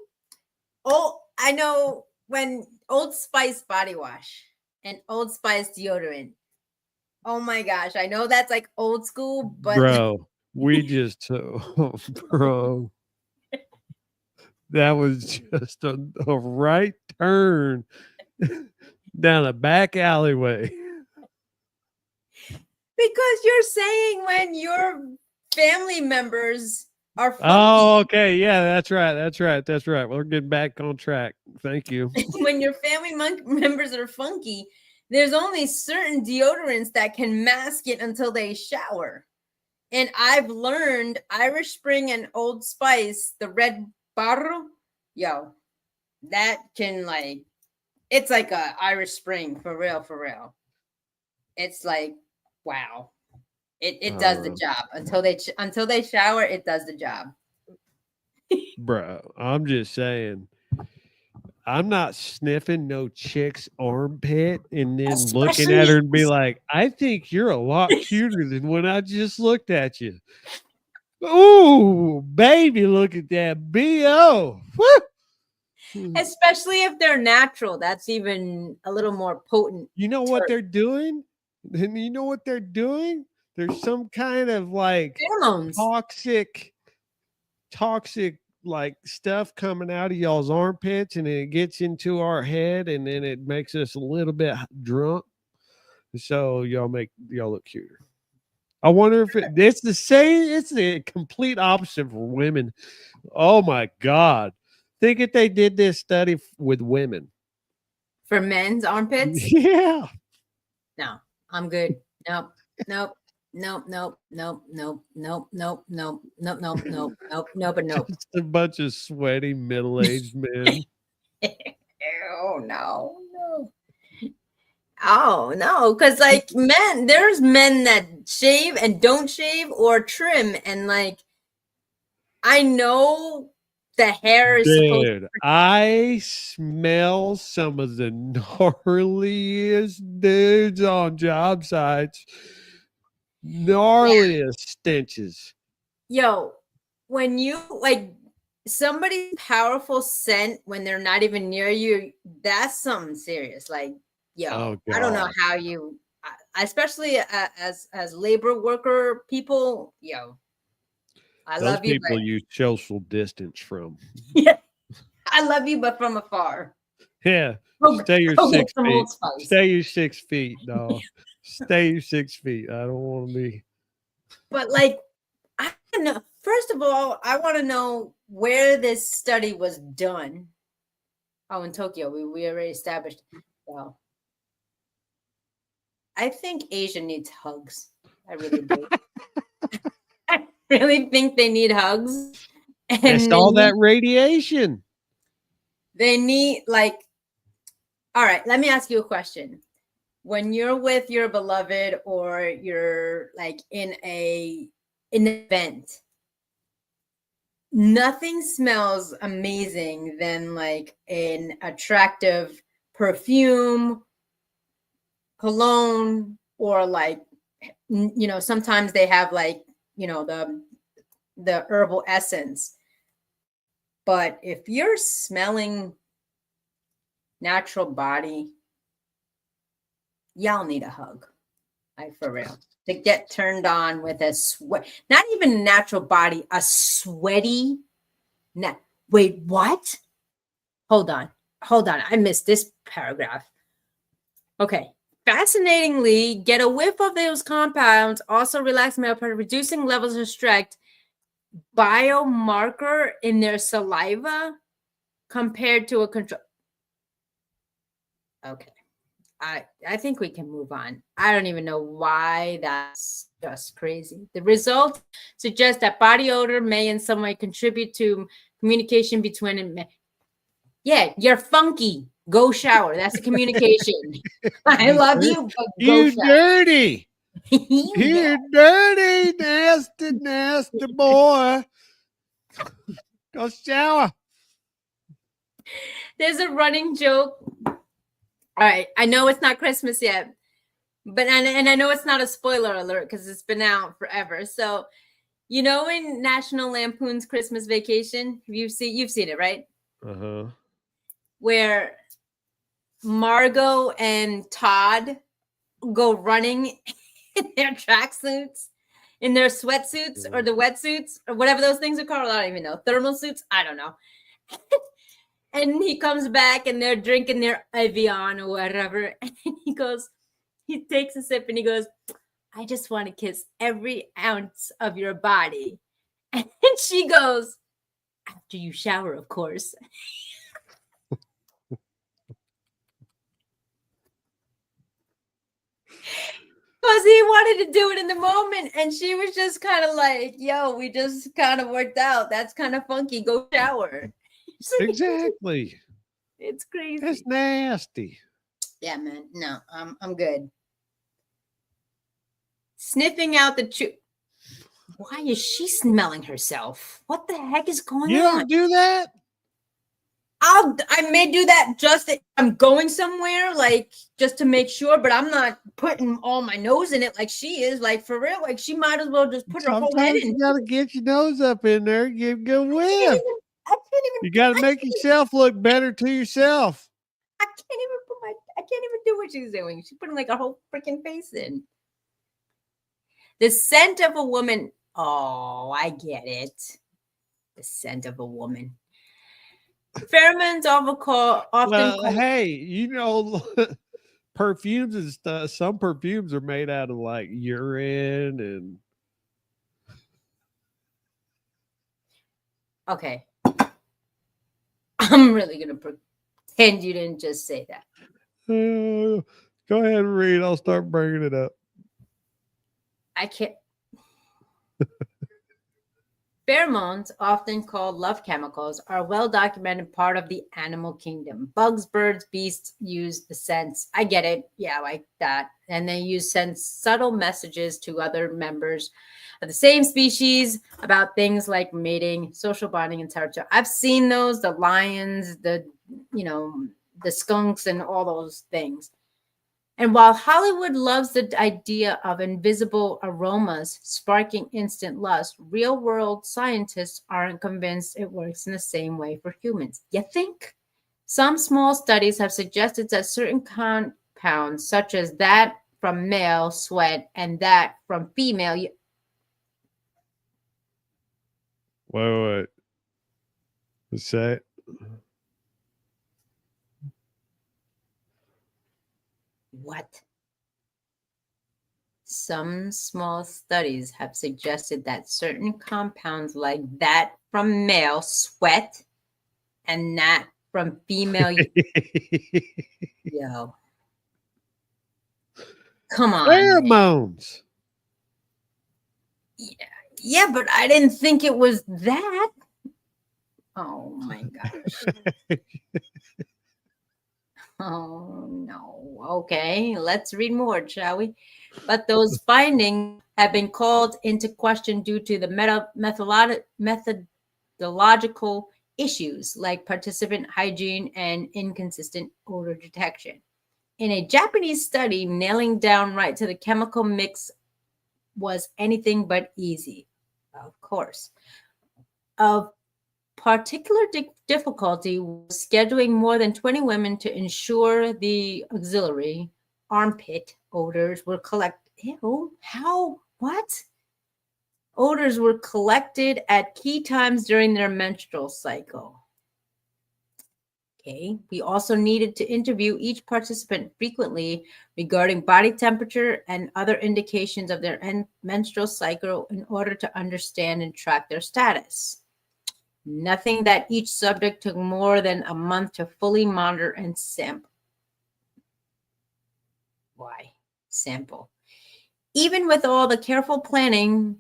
Oh, I know when Old Spice body wash and Old Spice deodorant. Oh my gosh, I know that's like old school, but Bro, we just, bro, that was just a right turn down a back alleyway. because you're saying when your family members are funky, Oh, okay. Yeah, that's right. That's right. That's right. We're getting back on track. Thank you. when your family members are funky, there's only certain deodorants that can mask it until they shower. And I've learned Irish Spring and Old Spice, the red bottle, yo, that can like, it's like a Irish Spring for real, for real. It's like, wow, it does the job until they shower. It does the job. Bro, I'm just saying, I'm not sniffing no chick's armpit and then looking at her and be like, I think you're a lot cuter than when I just looked at you. Ooh, baby, look at that BO. Woo! Especially if they're natural. That's even a little more potent. You know what they're doing? And you know what they're doing? There's some kind of like Pheromones. toxic like stuff coming out of y'all's armpits, and it gets into our head, and then it makes us a little bit drunk. So y'all look cuter. I wonder if it's the same. It's the complete opposite for women. Oh my God. Think if they did this study with women. For men's armpits? Yeah. No, I'm good. Nope. Nope. Nope, nope, nope, nope, nope, nope, nope, nope, nope, nope, nope, nope, but nope. Just a bunch of sweaty middle-aged men. Oh no, no. Oh no, because like men, there's men that shave and don't shave or trim, and like I know the hair is supposed Dude, I smell some of the gnarliest dudes on job sites. Gnarliest stenches. Yo, when you like somebody's powerful scent when they're not even near you, that's something serious. Like, yo, Oh, I don't know God. how you, especially as labor worker people, yo, I Those love you, people but you social distance from. yeah, I love you, but from afar. Yeah. Go- Stay your go get 6 some feet. Old Spice. Stay your 6 feet, dog. Stay your 6 feet. I don't want to be. But like, I don't know. First of all, I want to know where this study was done. Oh, in Tokyo. We already established. Well, I think Asia needs hugs. I really do. I really think they need hugs. And It's all that radiation. they need like, all right, let me ask you a question. when you're with your beloved or you're like in an event, nothing smells amazing than like an attractive perfume, cologne, or like, you know, sometimes they have like, you know, the herbal essence. But if you're smelling natural body, y'all need a hug. Like for real. To get turned on with a sweat, not even a natural body, a sweaty. Wait, what? Hold on. I missed this paragraph. Okay. Fascinatingly, get a whiff of those compounds also relax male part, reducing levels of stress biomarker in their saliva compared to a control. Okay. I think we can move on. I don't even know why that's just crazy. The results suggest that body odor may in some way contribute to communication between men. Yeah, you're funky. Go shower. That's a communication. I love you, but go You shower. dirty. You dirty, nasty boy. Go shower. There's a running joke. All right, I know it's not Christmas yet, but and I know it's not a spoiler alert because it's been out forever. So, you know, in National Lampoon's Christmas Vacation, you've seen it, right? Uh-huh. Where Margot and Todd go running in their tracksuits, in their sweatsuits or the wetsuits or whatever those things are called. I don't even know. Thermal suits? I don't know. And he comes back and they're drinking their Evian or whatever. And he takes a sip and he goes, I just want to kiss every ounce of your body. And she goes, after you shower, of course. Because he wanted to do it in the moment. And she was just kind of like, yo, we just kind of worked out. That's kind of funky. Go shower. Exactly. It's crazy. That's nasty. Yeah, man. No, I'm good. Sniffing out the truth. Why is she smelling herself? What the heck is going on? You don't do that? I may do that just if I'm going somewhere, like just to make sure, but I'm not putting all my nose in it like she is. Like for real, like she might as well just put her whole head in. You gotta get your nose up in there, give good whiff. I can't even. You gotta make yourself look better to yourself. I can't even do what she's doing. She's putting like a whole freaking face in. The scent of a woman. Oh, I get it. The scent of a woman. Pheromones often hey, you know, perfumes and stuff. Some perfumes are made out of like urine and. Okay. I'm really gonna pretend you didn't just say that. Go ahead and read. I'll start bringing it up. I can't. Pheromones, often called love chemicals, are a well-documented part of the animal kingdom. Bugs, birds, beasts use the scents. I get it. Yeah, like that. And they send subtle messages to other members of the same species about things like mating, social bonding, and territory. I've seen those, the lions, the skunks and all those things. And while Hollywood loves the idea of invisible aromas sparking instant lust, real-world scientists aren't convinced it works in the same way for humans. You think? Some small studies have suggested that certain compounds, such as that from male sweat and that from female... Wait. Let's say it. What? Some small studies have suggested that certain compounds like that from male sweat and that from female... Yo. Come on. Pheromones. Yeah, but I didn't think it was that. Oh my gosh. Oh, no. Okay, let's read more, shall we? But those findings have been called into question due to the methodological issues like participant hygiene and inconsistent odor detection. In a Japanese study, nailing down right to the chemical mix was anything but easy, of course. Of particular difficulty was scheduling more than 20 women to ensure the auxiliary armpit odors were collected. Ew, how? What? Odors were collected at key times during their menstrual cycle. Okay. We also needed to interview each participant frequently regarding body temperature and other indications of their menstrual cycle in order to understand and track their status. Nothing that each subject took more than a month to fully monitor and sample. Why? Sample. Even with all the careful planning,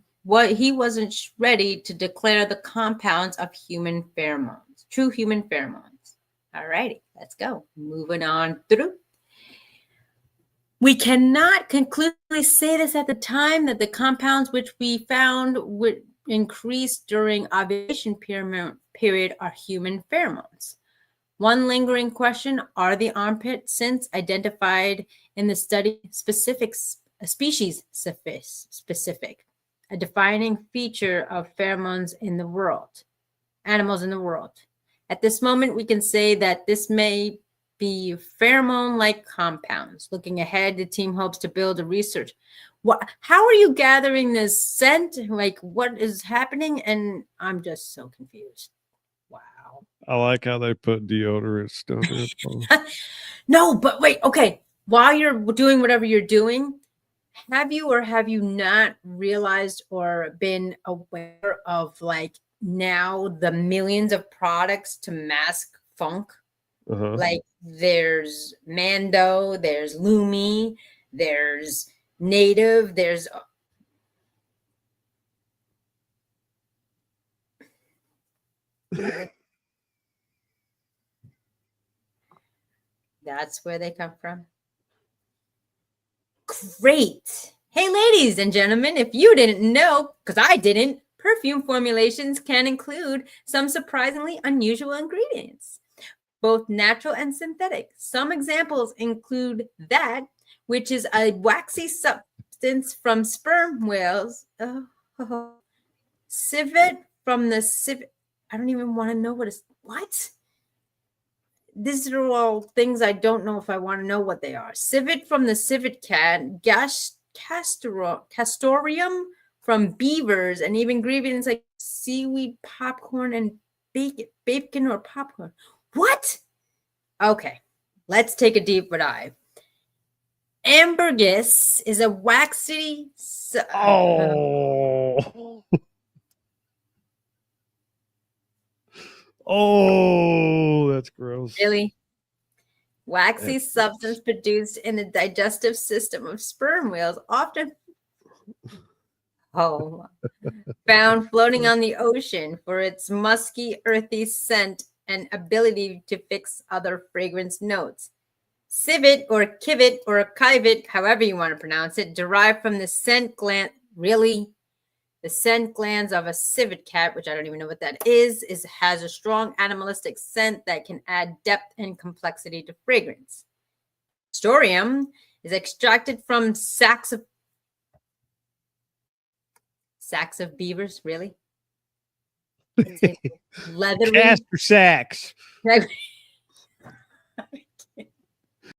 he wasn't ready to declare the compounds of human pheromones, true human pheromones. All righty, let's go. Moving on through. We cannot conclusively say this at the time that the compounds which we found would increase during ovulation period are human pheromones. One lingering question, are the armpit scents identified in the study species specific, a defining feature of pheromones in the world, animals in the world? At this moment, we can say that this may be pheromone-like compounds. Looking ahead, the team hopes to build a research. How are you gathering this scent? Like, what is happening? And I'm just so confused. Wow. I like how they put deodorants down there. No, but wait. Okay. While you're doing whatever you're doing, have you or have you not realized or been aware of like now the millions of products to mask funk? Like there's Mando, there's Lumi, there's Native, there's that's where they come from. Great. Hey, ladies and gentlemen, if you didn't know, because I didn't, perfume formulations can include some surprisingly unusual ingredients, both natural and synthetic. Some examples include that, which is a waxy substance from sperm whales. Civet from the civet. I don't even want to know what is what. These are all things I don't know if I want to know what they are. Civet from the civet cat, castorium from beavers, and even ingredients like seaweed popcorn and bacon or popcorn. What? Okay, let's take a deeper dive. Ambergris is a waxy. Oh, that's gross. Really? Waxy substance produced in the digestive system of sperm whales, often found floating on the ocean for its musky, earthy scent and ability to fix other fragrance notes. Civet or kivet or kivit, however you want to pronounce it, derived from the scent gland. Really? The scent glands of a civet cat, which I don't even know what that is, has a strong animalistic scent that can add depth and complexity to fragrance. Castorium is extracted from sacks of beavers. Really? It's leathery. Castor sacks.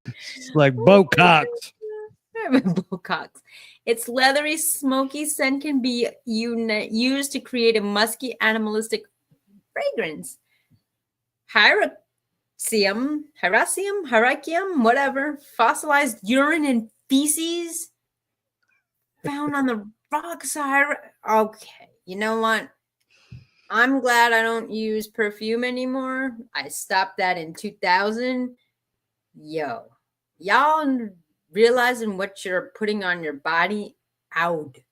It's like Bococks. Bococks. Its leathery, smoky scent can be used to create a musky, animalistic fragrance. Hyracium, whatever, fossilized urine and feces found on the rocks. Okay, you know what? I'm glad I don't use perfume anymore. I stopped that in 2000. Yo, y'all realizing what you're putting on your body? Oud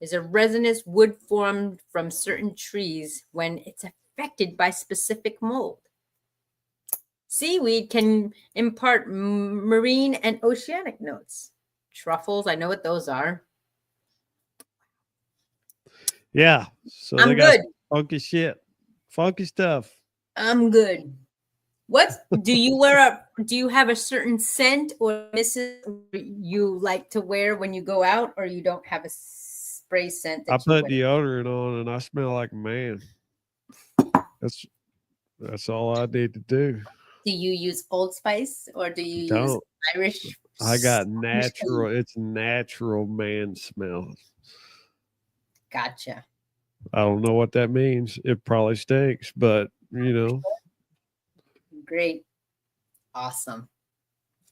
is a resinous wood formed from certain trees when it's affected by specific mold. Seaweed can impart marine and oceanic notes. Truffles, I know what those are. Yeah. So I'm they got good. funky shit, funky stuff. I'm good. Do you have a certain scent or misses you like to wear when you go out, or you don't have a spray scent I that you put wear? deodorant on and I smell like a man. That's all I need to do. Do you use Old Spice or do you use Don't. Irish? I got Irish Spring? natural. It's natural man smell. Gotcha. I don't know what that means. It probably stinks, but you know, Great. Awesome.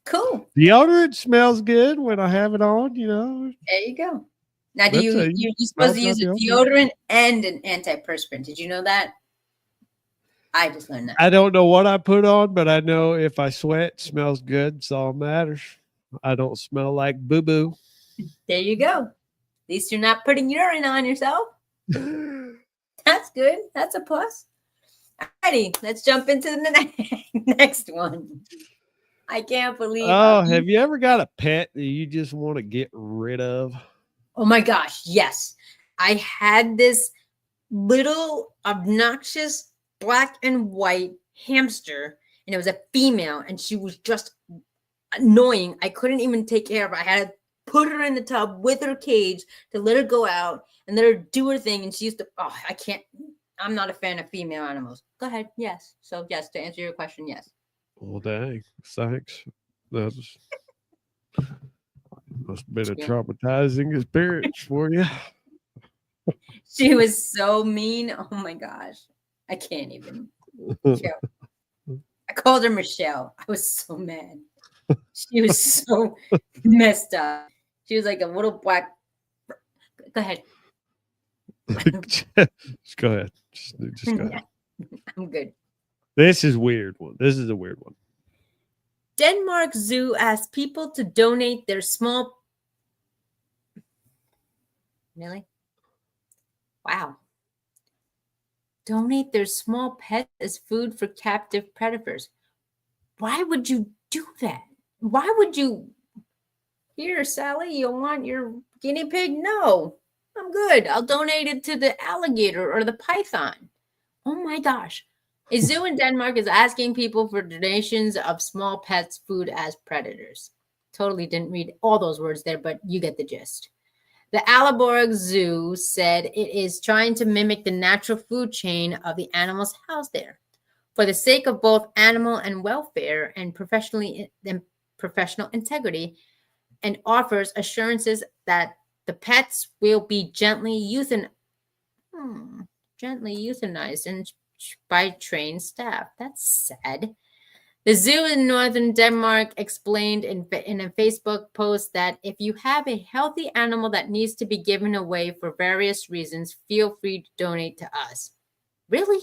Cool. deodorant smells good when I have it on. You know, There you go. Now, that's a you're supposed smells to like use a deodorant. deodorant and an antiperspirant. Did you know that? I just learned that. I don't know what I put on, but I know if I sweat, it smells good. It's all that matters. I don't smell like boo boo. There you go. At least you're not putting urine on yourself. That's good. That's a plus. Alrighty, let's jump into the next one. I can't believe. Oh, have you ever got a pet that you just want to get rid of? Oh my gosh, yes. I had this little obnoxious black and white hamster, and it was a female, and she was just annoying. I couldn't even take care of her. I had to put her in the tub with her cage to let her go out and let her do her thing. And she used to, I can't, I'm not a fan of female animals. Go ahead. Yes. So, yes, to answer your question, yes. Well, dang, thanks. That's must have been a traumatizing experience for you. She was so mean. Oh my gosh. I can't even. I called her Michelle. I was so mad. She was so messed up. She was like a little black. Go ahead. Just go ahead. Just go ahead. I'm good. This is weird one. This is a weird one. Denmark Zoo asks people to donate their small. Really? Wow. Donate their small pets as food for captive predators. Why would you do that? Why would you? Here, Sally, you want your guinea pig? No, I'm good. I'll donate it to the alligator or the python. Oh my gosh. A zoo in Denmark is asking people for donations of small pets' food as predators. Totally didn't read all those words there, but you get the gist. The Aalborg Zoo said it is trying to mimic the natural food chain of the animals housed there for the sake of both animal and welfare and professional integrity, and offers assurances that the pets will be gently euthanized and by trained staff. That's sad. The zoo in northern Denmark explained in a Facebook post that if you have a healthy animal that needs to be given away for various reasons, feel free to donate to us. Really?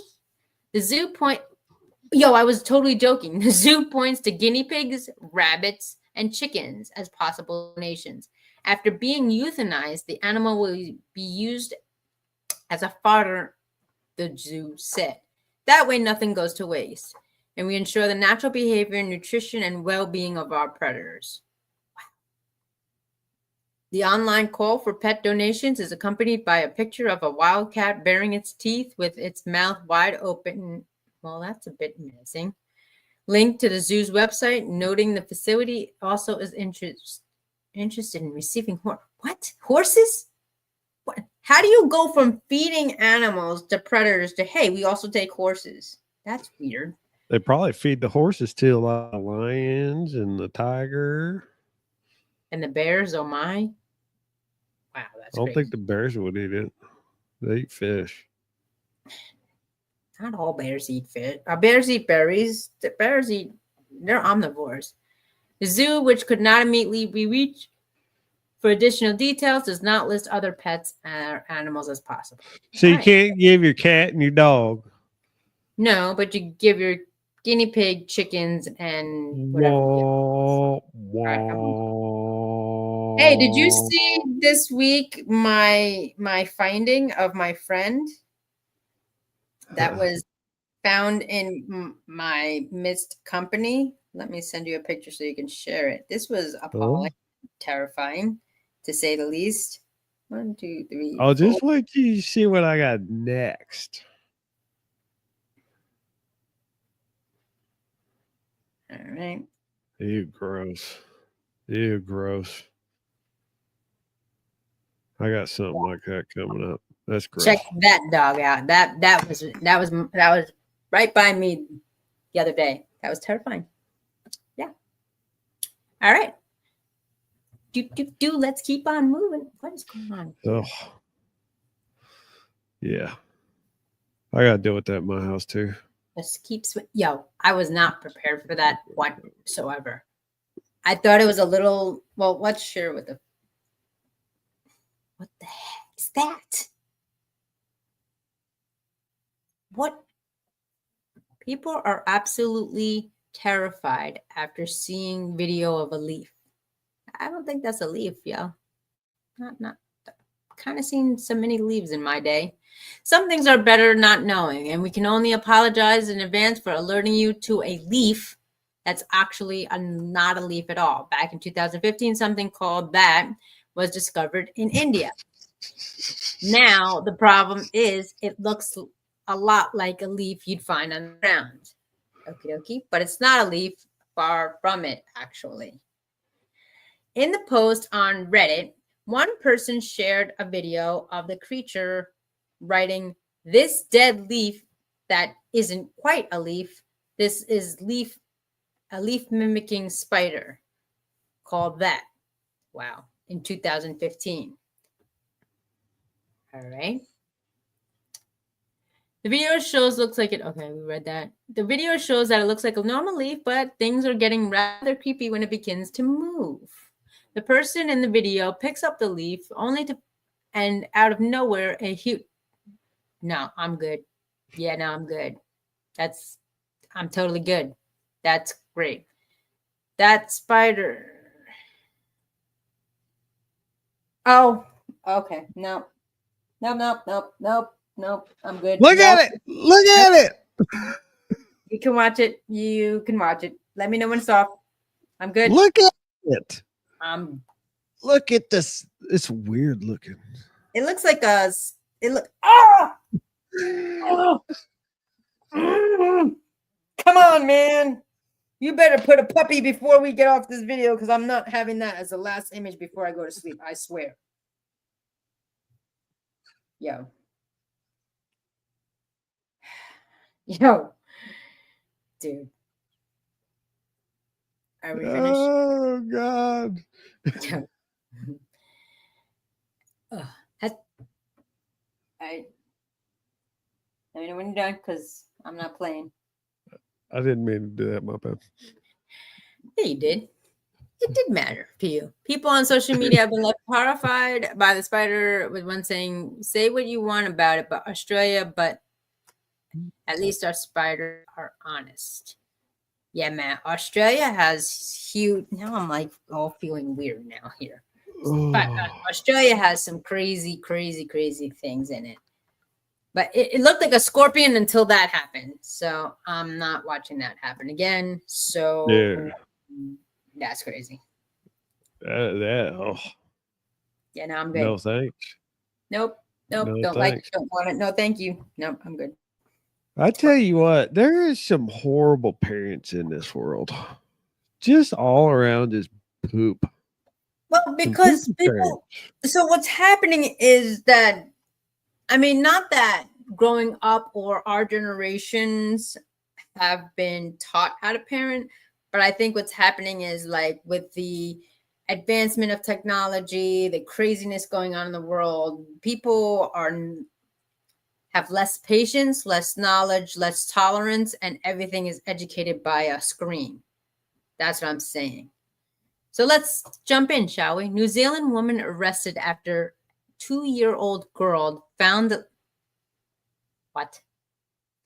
The zoo I was totally joking. The zoo points to guinea pigs, rabbits, and chickens as possible donations. After being euthanized, the animal will be used as a fodder, the zoo said. That way, nothing goes to waste, and we ensure the natural behavior, nutrition, and well-being of our predators. Wow. The online call for pet donations is accompanied by a picture of a wildcat baring its teeth with its mouth wide open. Well, that's a bit menacing. Link to the zoo's website, noting the facility also is interested in receiving horses? What? How do you go from feeding animals to predators to, hey, we also take horses? That's weird. They probably feed the horses to a lot of lions and the tiger. And the bears, oh my. Wow, that's I don't think the bears would eat it. They eat fish. Not all bears eat fish. Bears eat berries. They're omnivores. The zoo, which could not immediately be reached for additional details, does not list other pets or animals as possible. So you can't give your cat and your dog. No, but you give your guinea pig, chickens, and whatever. Hey, did you see this week my finding of my friend? That was found in my missed company. Let me send you a picture so you can share it. This was appalling, terrifying, to say the least. 1, 2, 3, I'll 4. just wait till you see what I got next. All right. Ew, gross. Ew, gross. I got something like that coming up. That's gross. Check that dog out. That was right by me the other day. That was terrifying. Yeah. All right. Let's keep on moving. What is going on here? Oh, yeah. I got to deal with that in my house too. Just keeps. Yo, I was not prepared for that whatsoever. I thought it was a little. Well, let's share with the. What the heck is that? What? People are absolutely terrified after seeing video of a leaf. I don't think that's a leaf, yo. Not. Kind of seen so many leaves in my day. Some things are better not knowing, and we can only apologize in advance for alerting you to a leaf that's actually not a leaf at all. Back in 2015, something called that was discovered in India. Now, the problem is it looks a lot like a leaf you'd find on the ground. Okie dokie, but it's not a leaf, far from it, actually. In the post on Reddit, one person shared a video of the creature writing, "This dead leaf that isn't quite a leaf. This is a leaf mimicking spider called that." Wow, in 2015. All right. The video shows looks like it. Okay, we read that. The video shows that it looks like a normal leaf, but things are getting rather creepy when it begins to move. The person in the video picks up the leaf only to, and out of nowhere, a huge. No, I'm good. Yeah, no, I'm good. I'm totally good. That's great. That spider. Oh, okay. No. Nope. I'm good. Look at it. Look at it. You can watch it. You can watch it. Let me know when it's off. I'm good. Look at it. Look at this. It's weird looking. It looks like a. It look. Oh! Come on, man. You better put a puppy before we get off this video because I'm not having that as the last image before I go to sleep. I swear. Yo. Dude. Are we finished? Oh, God. Let me know when you're done because I'm not playing. I didn't mean to do that, my bad. Yeah, you did. It did matter to you. People on social media have been left horrified by the spider, with one saying, "Say what you want about it, but Australia, but at least our spiders are honest." Yeah, man. Australia has huge. Now I'm like all feeling weird now here. But Australia has some crazy things in it. But it looked like a scorpion until that happened. So I'm not watching that happen again. So Yeah. That's crazy. Oh. Yeah, no, I'm good. No thanks. Nope. No, Don't thanks. like it, don't want it. No, thank you. Nope, I'm good. I tell you what, there is some horrible parents in this world. Just all around just poop. Well, because people, so what's happening is that, I mean, not that growing up or our generations have been taught how to parent, but I think what's happening is like with the advancement of technology, the craziness going on in the world, people have less patience, less knowledge, less tolerance, and everything is educated by a screen. That's what I'm saying. So let's jump in, shall we? New Zealand woman arrested after 2-year-old girl found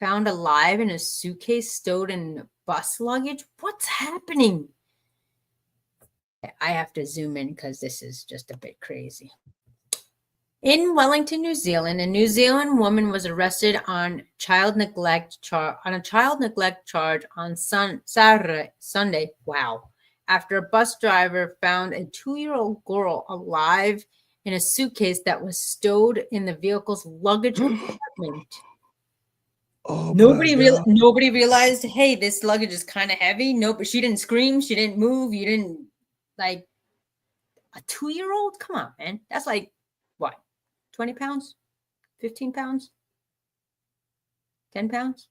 alive in a suitcase stowed in bus luggage. What's happening? I have to zoom in because this is just a bit crazy. In Wellington, New Zealand, a New Zealand woman was arrested on a child neglect charge on Sunday. Wow. After a bus driver found a 2-year-old girl alive in a suitcase that was stowed in the vehicle's luggage compartment. Oh Nobody my God. nobody realized, hey, this luggage is kind of heavy. No, but she didn't scream, she didn't move, you didn't like a 2-year-old? Come on, man. That's like what? 20 pounds? 15 pounds? 10 pounds?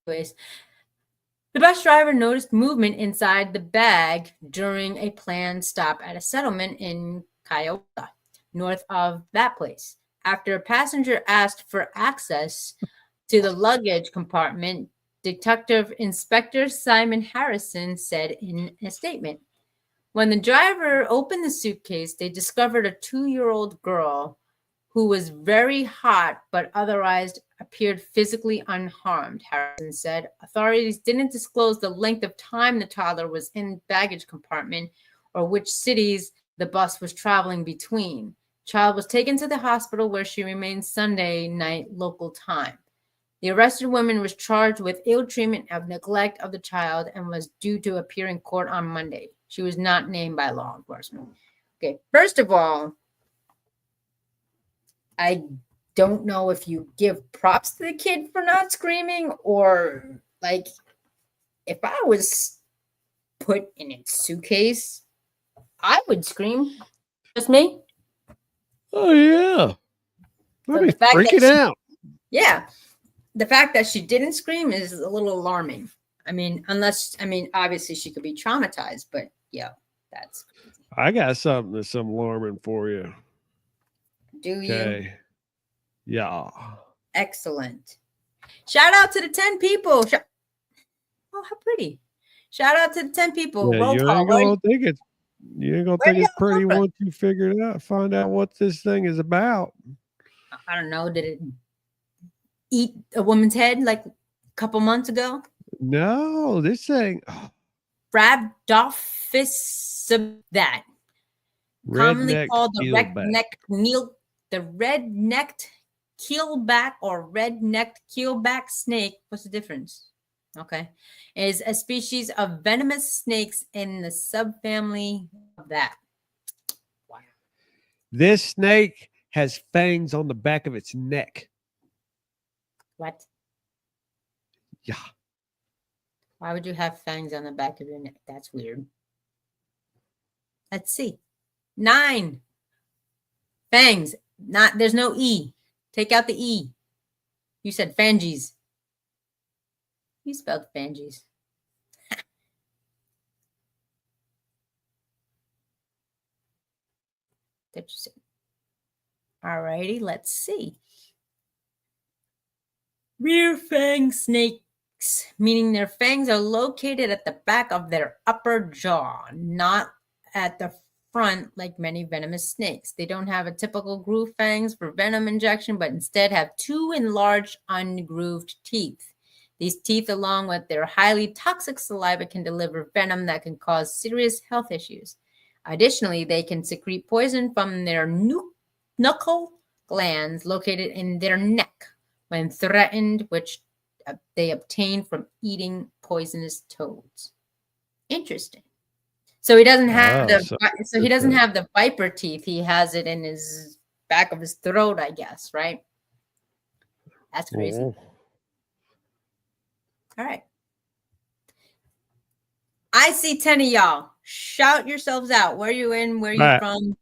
Anyways, the bus driver noticed movement inside the bag during a planned stop at a settlement in Kiowa, north of that place. After a passenger asked for access to the luggage compartment, Detective Inspector Simon Harrison said in a statement, when the driver opened the suitcase, they discovered a 2-year-old girl who was very hot but otherwise appeared physically unharmed, Harrison said. Authorities didn't disclose the length of time the toddler was in the baggage compartment or which cities the bus was traveling between. Child was taken to the hospital where she remained Sunday night local time. The arrested woman was charged with ill treatment of neglect of the child and was due to appear in court on Monday. She was not named by law enforcement. Okay, first of all, I don't know if you give props to the kid for not screaming or like if I was put in a suitcase, I would scream. Just me. Oh yeah. I'd So be the fact that freaking out. Yeah. The fact that she didn't scream is a little alarming. Obviously she could be traumatized, but yeah, that's crazy. I got something that's some alarming for you. Do you? Okay. Yeah. Excellent. Shout out to the 10 people. Oh, how pretty. Shout out to the 10 people. Yeah, Roll you call. ain't gonna think it's where y'all pretty come from? once you figure it out, find out what this thing is about. I don't know. Did it eat a woman's head like a couple months ago? No, this thing Rhabdophis that. Commonly redneck called the keelback. red-necked keelback or red-necked keelback snake. What's the difference? Okay. Is a species of venomous snakes in the subfamily of that. Wow. This snake has fangs on the back of its neck. What? Yeah. Why would you have fangs on the back of your neck? That's weird. Let's see. 9. Fangs. There's no E. Take out the E. You said phalanges. You spelled phalanges. That's what you said. All righty, let's see. Rear fang snakes, meaning their fangs are located at the back of their upper jaw, not at the front like many venomous snakes. They don't have a typical groove fangs for venom injection, but instead have 2 enlarged, ungrooved teeth. These teeth, along with their highly toxic saliva, can deliver venom that can cause serious health issues. Additionally, they can secrete poison from their knuckle glands located in their neck when threatened, which they obtain from eating poisonous toads. Interesting. So he doesn't have he doesn't have the viper teeth. He has it in his back of his throat, I guess, right? That's crazy. Oh. All right. I see 10 of y'all. Shout yourselves out. Where are you in? Where are you from?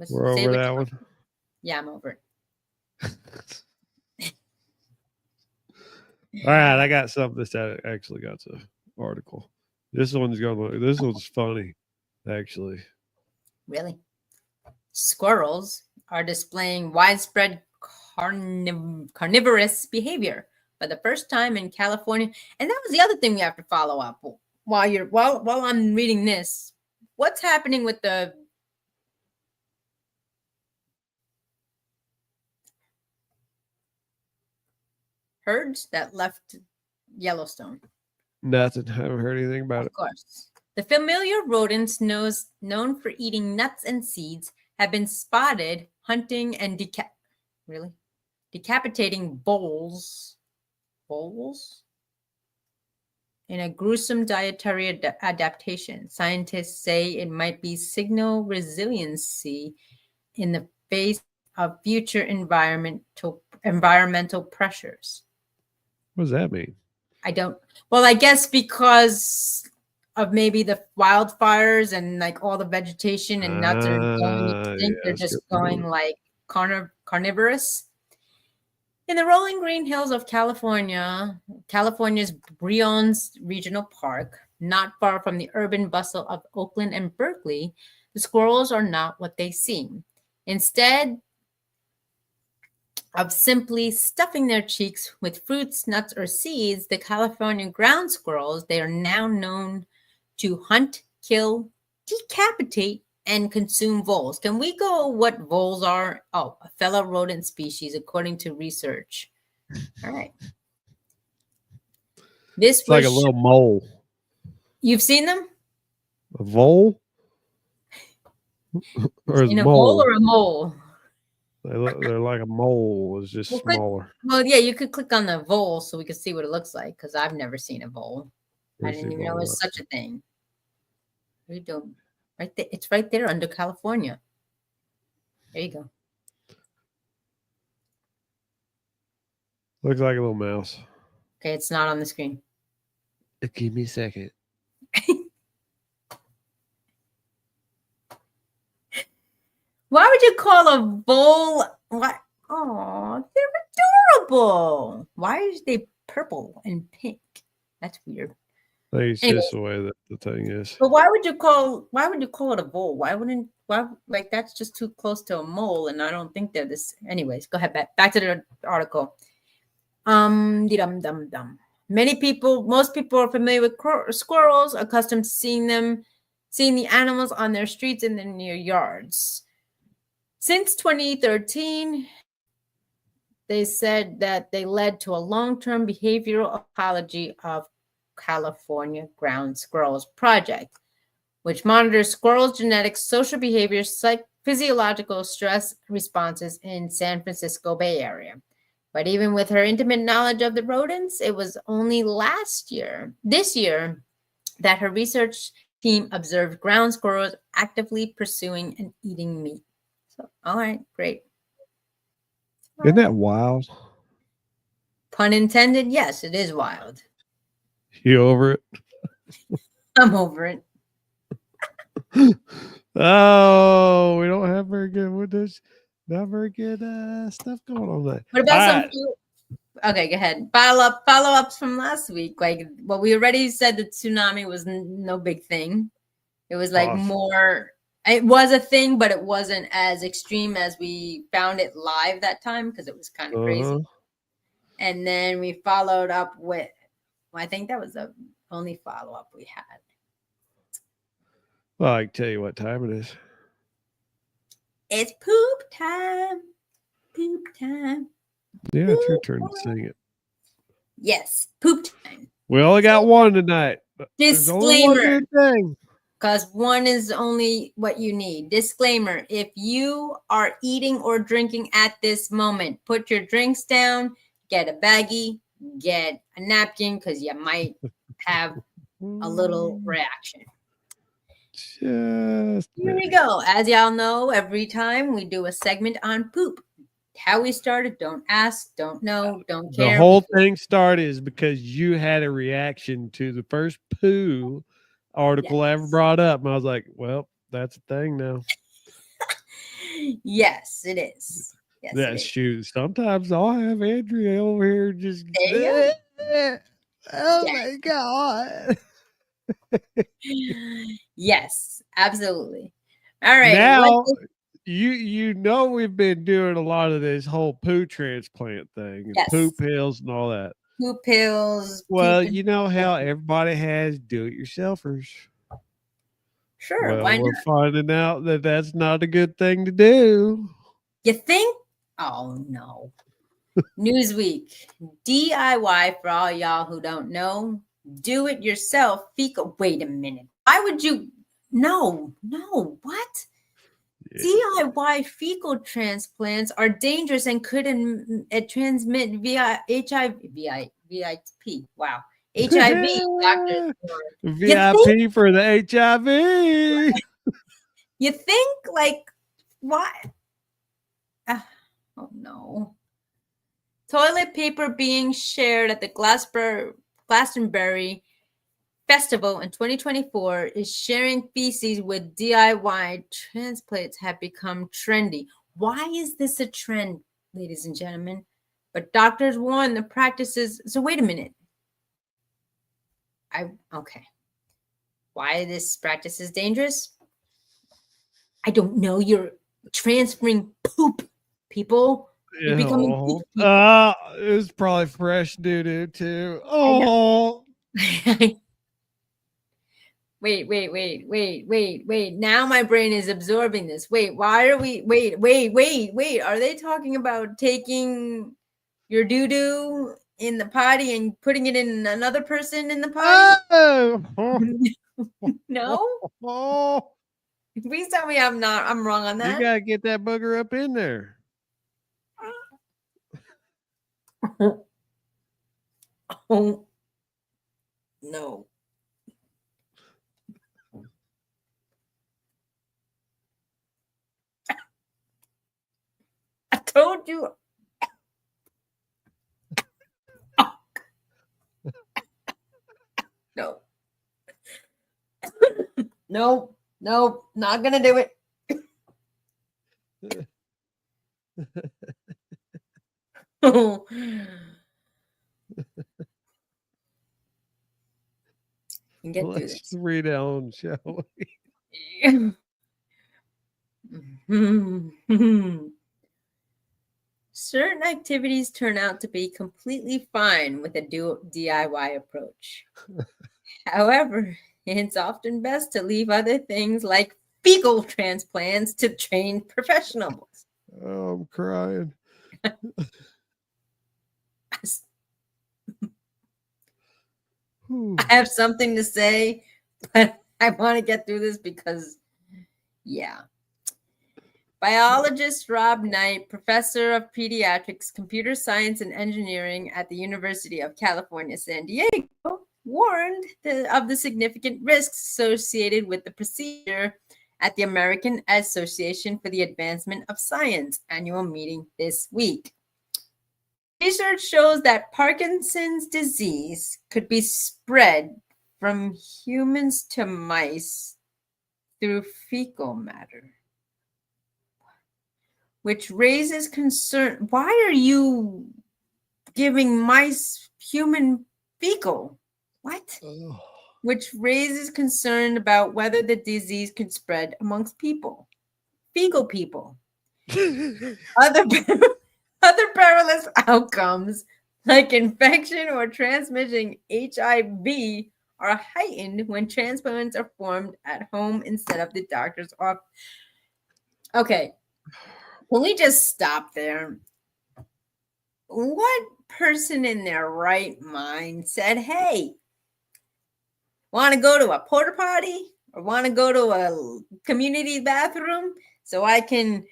We're over that one. Yeah, I'm over it. All right, I got something that actually got the article. This one's funny, actually. Really? Squirrels are displaying widespread carnivorous behavior for the first time in California. And that was the other thing we have to follow up while I'm reading this. What's happening with the herds that left Yellowstone? Nothing. I haven't heard anything about it. Of course. The familiar rodents known for eating nuts and seeds have been spotted hunting and decapitating voles in a gruesome dietary adaptation. Scientists say it might be signal resiliency in the face of future environmental pressures. What does that mean? I guess because of maybe the wildfires and like all the vegetation and nuts are going extinct, they're just going like carnivorous. In the rolling green hills of California's Briones Regional Park, not far from the urban bustle of Oakland and Berkeley, the squirrels are not what they seem. Instead of simply stuffing their cheeks with fruits, nuts, or seeds, the California ground squirrels, they are now known to hunt, kill, decapitate, and consume voles. Can we go what voles are? Oh, a fellow rodent species, according to research. All right. It's like a little mole. You've seen them? A vole? Or in a vole or a mole? They're like a mole. It's just smaller. Yeah, you could click on the vole so we could see what it looks like, because I've never seen a vole. I didn't even know there's such a thing. What are you doing? Right there. It's right there under California. There you go. Looks like a little mouse. Okay, it's not on the screen. Give me a second. Why would you call a vole? What? Oh, they're adorable. Why are they purple and pink? That's weird. I think it's just the way that the thing is. But why would you call it a vole? Like that's just too close to a mole, and I don't think they're this. Anyways, go ahead back to the article. Most people are familiar with squirrels, accustomed to seeing the animals on their streets and in their yards. Since 2013, they said that they led to a long-term behavioral ecology of California ground squirrels project, which monitors squirrels' genetics, social behaviors, physiological stress responses in San Francisco Bay Area. But even with her intimate knowledge of the rodents, it was only this year, that her research team observed ground squirrels actively pursuing and eating meat. So, all right, great. Isn't that wild? Pun intended. Yes, it is wild. You over it? I'm over it. Oh, we don't have very good with this. Not very good stuff going on there. What about okay, go ahead. Follow-ups from last week. Like, well, we already said the tsunami was no big thing. It was like more. It was a thing, but it wasn't as extreme as we found it live that time because it was kind of crazy. And then we followed up with. Well, I think that was the only follow-up we had. Well, I can tell you what time it is. It's poop time. Poop time. Yeah, it's your turn to sing it. Yes, poop time. We only got one tonight. Disclaimer. Because one is only what you need. Disclaimer. If you are eating or drinking at this moment, put your drinks down, get a baggie, get a napkin, because you might have a little reaction. Here we go. As y'all know, every time we do a segment on poop. How we started, don't ask, don't know, don't care. The whole thing started is because you had a reaction to the first poo article I ever brought up. And I was like, well, that's a thing now. Yes, it is. Yes, that's shoot. Sometimes I'll have Andrea over here just oh my God. Yes, absolutely. All right. Now you know we've been doing a lot of this whole poo transplant thing, and poo pills and all that. Poo pills. Well, you know how everybody has do-it-yourselfers. Sure. Well, why we're not? finding out that that's not a good thing to do. You think? Oh no. Newsweek. DIY for all y'all who don't know. Do it yourself. Wait a minute. Why would you? No. What? DIY fecal transplants are dangerous and could transmit via HIV, VIP. Wow. HIV. Doctors. VIP for the HIV. You think like why? Oh no. Toilet paper being shared at the Glastonbury Festival in 2024 is sharing feces with DIY transplants have become trendy. Why is this a trend, ladies and gentlemen? But doctors warn the practices. So wait a minute. Okay. Why this practice is dangerous? I don't know. You're transferring poop, people. You're becoming poop people. It's probably fresh doo-doo too. Oh. Wait. Now my brain is absorbing this. Wait, why are we wait. Are they talking about taking your doo-doo in the potty and putting it in another person in the potty? No? Please tell me I'm wrong on that. You gotta get that booger up in there. Oh no. I told you. No. No, not gonna do it. Oh. Let's read on, shall we? Certain activities turn out to be completely fine with a DIY approach. However, it's often best to leave other things like fecal transplants to trained professionals. Oh, I'm crying. I have something to say, but I want to get through this because, yeah. Biologist Rob Knight, professor of pediatrics, computer science, and engineering at the University of California, San Diego, warned of the significant risks associated with the procedure at the American Association for the Advancement of Science annual meeting this week. Research shows that Parkinson's disease could be spread from humans to mice through fecal matter, which raises concern. Why are you giving mice human fecal? What? Oh. Which raises concern about whether the disease could spread amongst people. Fecal people. Other perilous outcomes, like infection or transmitting HIV, are heightened when transplants are performed at home instead of the doctor's office. Okay, can we just stop there? What person in their right mind said, hey, want to go to a porta potty or want to go to a community bathroom so I can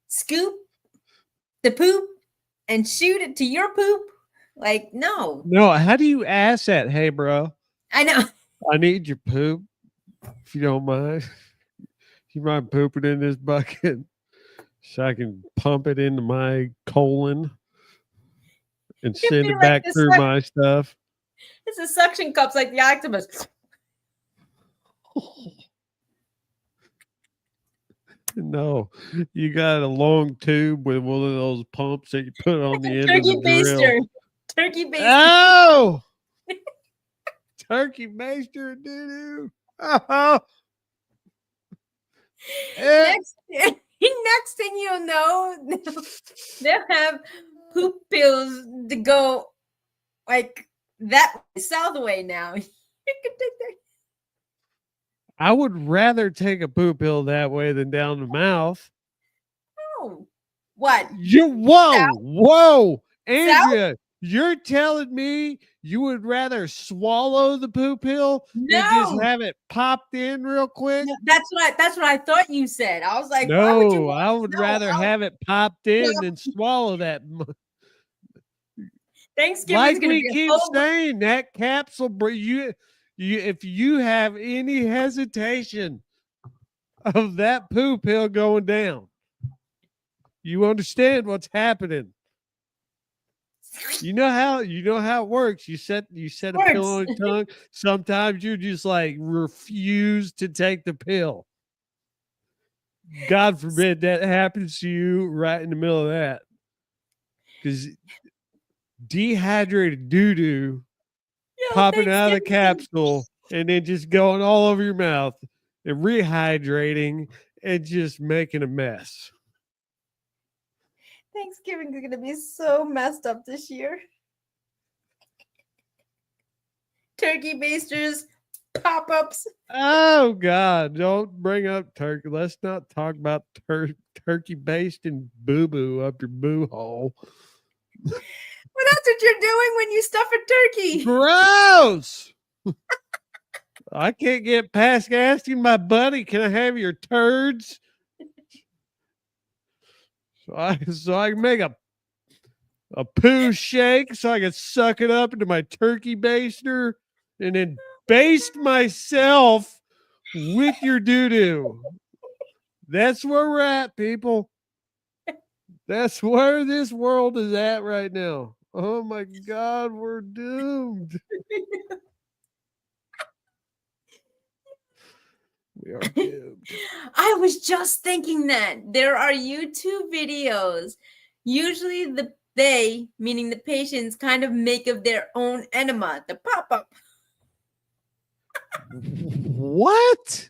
scoop the poop and shoot it to your poop? Like, no. How do you ask that? Hey, bro. I know. I need your poop, if you don't mind. You mind pooping in this bucket so I can pump it into my colon and send it back through my stuff? It's a suction cups like the octopus. No, you got a long tube with one of those pumps that you put on the end of the drill. Turkey baster. Oh! Turkey baster, doo-doo. Oh. Next thing you'll know, they'll have poop pills to go like that south way now. You can take that. I would rather take a poop pill that way than down the mouth. Oh, what? Whoa, Andrea, you're telling me You would rather swallow the poo pill than just No. have it popped in real quick? No, that's what I thought you said. I was like, why would you No, want I would rather I'll- have it popped in than swallow that. Thanksgiving's Like gonna we be keep over. saying, that capsule you if you have any hesitation of that poo pill going down, you understand what's happening. You know how it works. You set a pill on your tongue. Sometimes you just like refuse to take the pill. God forbid that happens to you right in the middle of that. Because dehydrated doo-doo popping out of the capsule and then just going all over your mouth and rehydrating and just making a mess. Thanksgiving is gonna be so messed up this year. Turkey basters, pop-ups. Oh God, don't bring up turkey. Let's not talk about turkey based and boo-boo up your boo hole. Well, that's what you're doing when you stuff a turkey. Gross. I can't get past asking my buddy, can I have your turds? So I can make a poo shake so I can suck it up into my turkey baster and then baste myself with your doo-doo. That's where we're at, people. That's where this world is at right now. Oh my God, we're doomed. We are doomed. I was just thinking that there are YouTube videos. Usually they, meaning the patients, kind of make of their own enema, the pop-up. What?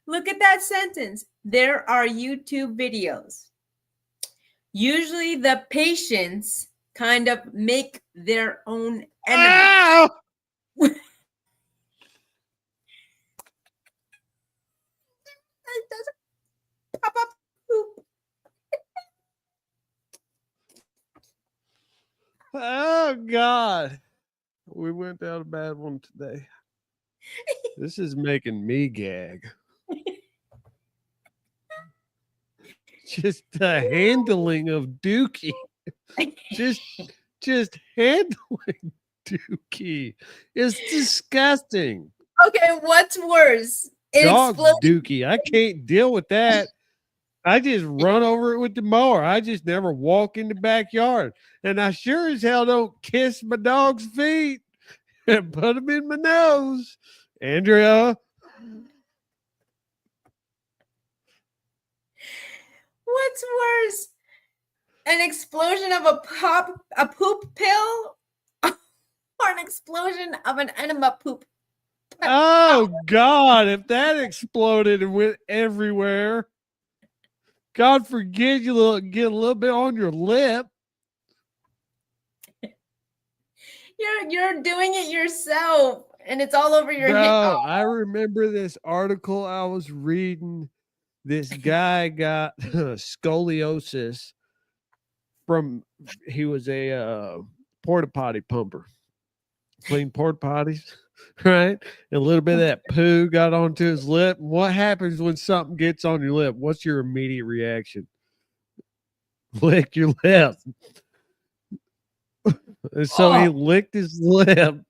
Look at that sentence. There are YouTube videos. Usually the patients kind of make their own enema. Ow! Pop-up poop. Oh God. We went down a bad one today. This is making me gag. Just the handling of Dookie. Just handling Dookie is disgusting. Okay, what's worse? Dog Dookie. I can't deal with that. I just run over it with the mower. I just never walk in the backyard. And I sure as hell don't kiss my dog's feet and put them in my nose. Andrea. What's worse? An explosion of a poop pill or an explosion of an enema poop? Oh God, if that exploded and went everywhere. God forbid you get a little bit on your lip. You're doing it yourself and it's all over your head. No, I remember this article I was reading. This guy got scoliosis he was a porta potty pumper, clean porta potties, right? And a little bit of that poo got onto his lip. And what happens when something gets on your lip? What's your immediate reaction? Lick your lip. And so he licked his lip.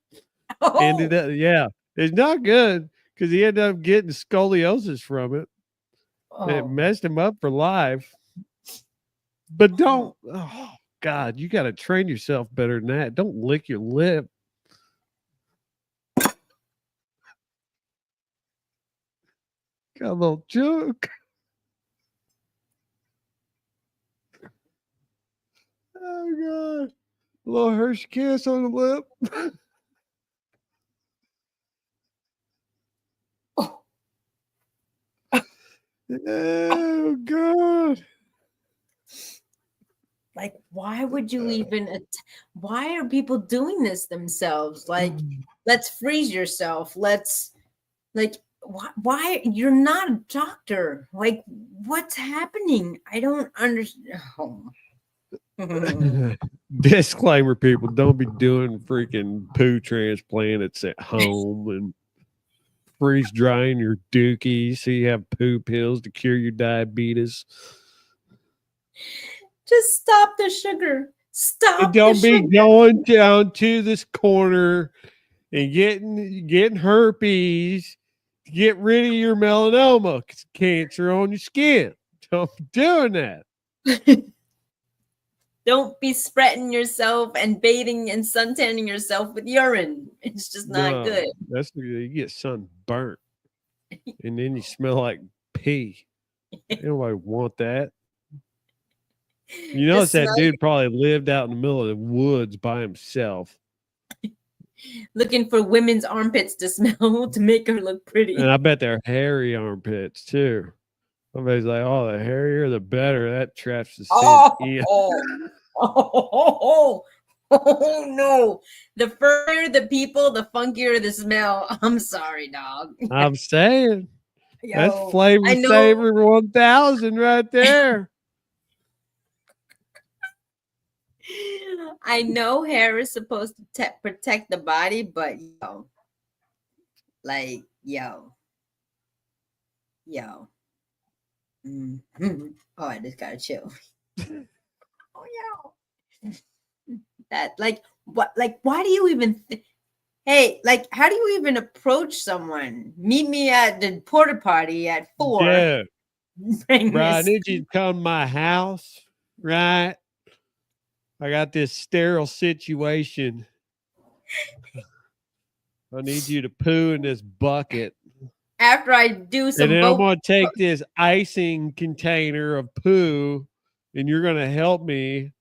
Ended up, yeah, it's not good because he ended up getting scoliosis from it. It messed him up for life. But don't, oh God, you got to train yourself better than that. Don't lick your lip. Got a little joke. Oh God, a little Hershey kiss on the lip. Oh God. Like, why would you even why are people doing this themselves? Like, let's freeze yourself. Let's why you're not a doctor. Like, what's happening? I don't understand. Oh. Disclaimer, people, don't be doing freaking poo transplants at home and freeze drying your dookie so you have poo pills to cure your diabetes. Just stop the sugar. Stop And don't the be sugar. going down to this corner and getting herpes to get rid of your melanoma, cancer on your skin. Don't be doing that. Don't be spreading yourself and bathing and suntanning yourself with urine. It's just not good. That's you get sunburnt, and then you smell like pee. Nobody want that. You notice that dude probably lived out in the middle of the woods by himself, looking for women's armpits to smell to make her look pretty. and I bet they're hairy armpits too. Somebody's like, "Oh, the hairier the better." That traps the scent. Oh no. The furrier the people, the funkier the smell. I'm sorry, dog. I'm saying. Yo, That's Flavor Saver 1000 right there. I know hair is supposed to protect the body, but yo. Mm-hmm. Oh, I just gotta chill. Oh, yo. That, what, why do you even hey, how do you even approach someone? Meet me at the porta potty at 4. Yeah. Bro, I need you to come to my house, right? I got this sterile situation. I need you to poo in this bucket. After I do some, and then I'm going to take this icing container of poo, and you're going to help me.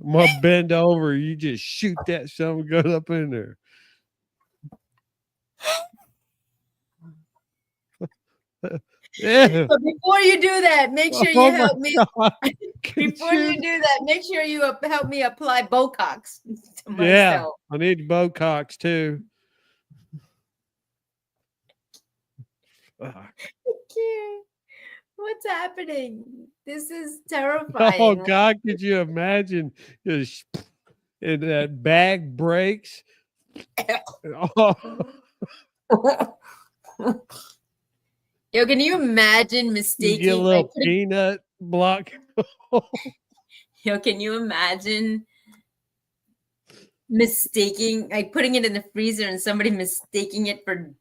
I'm going to bend over. You just shoot that something goes up in there. Yeah. But before you do that, make sure you help me. Before you do that, make sure you help me apply Botox to myself. Yeah, I need Botox too. What's happening? This is terrifying. Oh God, could you imagine? And that bag breaks. Yo, can you imagine mistaking? You get a little peanut block. Yo, can you imagine mistaking, putting it in the freezer and somebody mistaking it for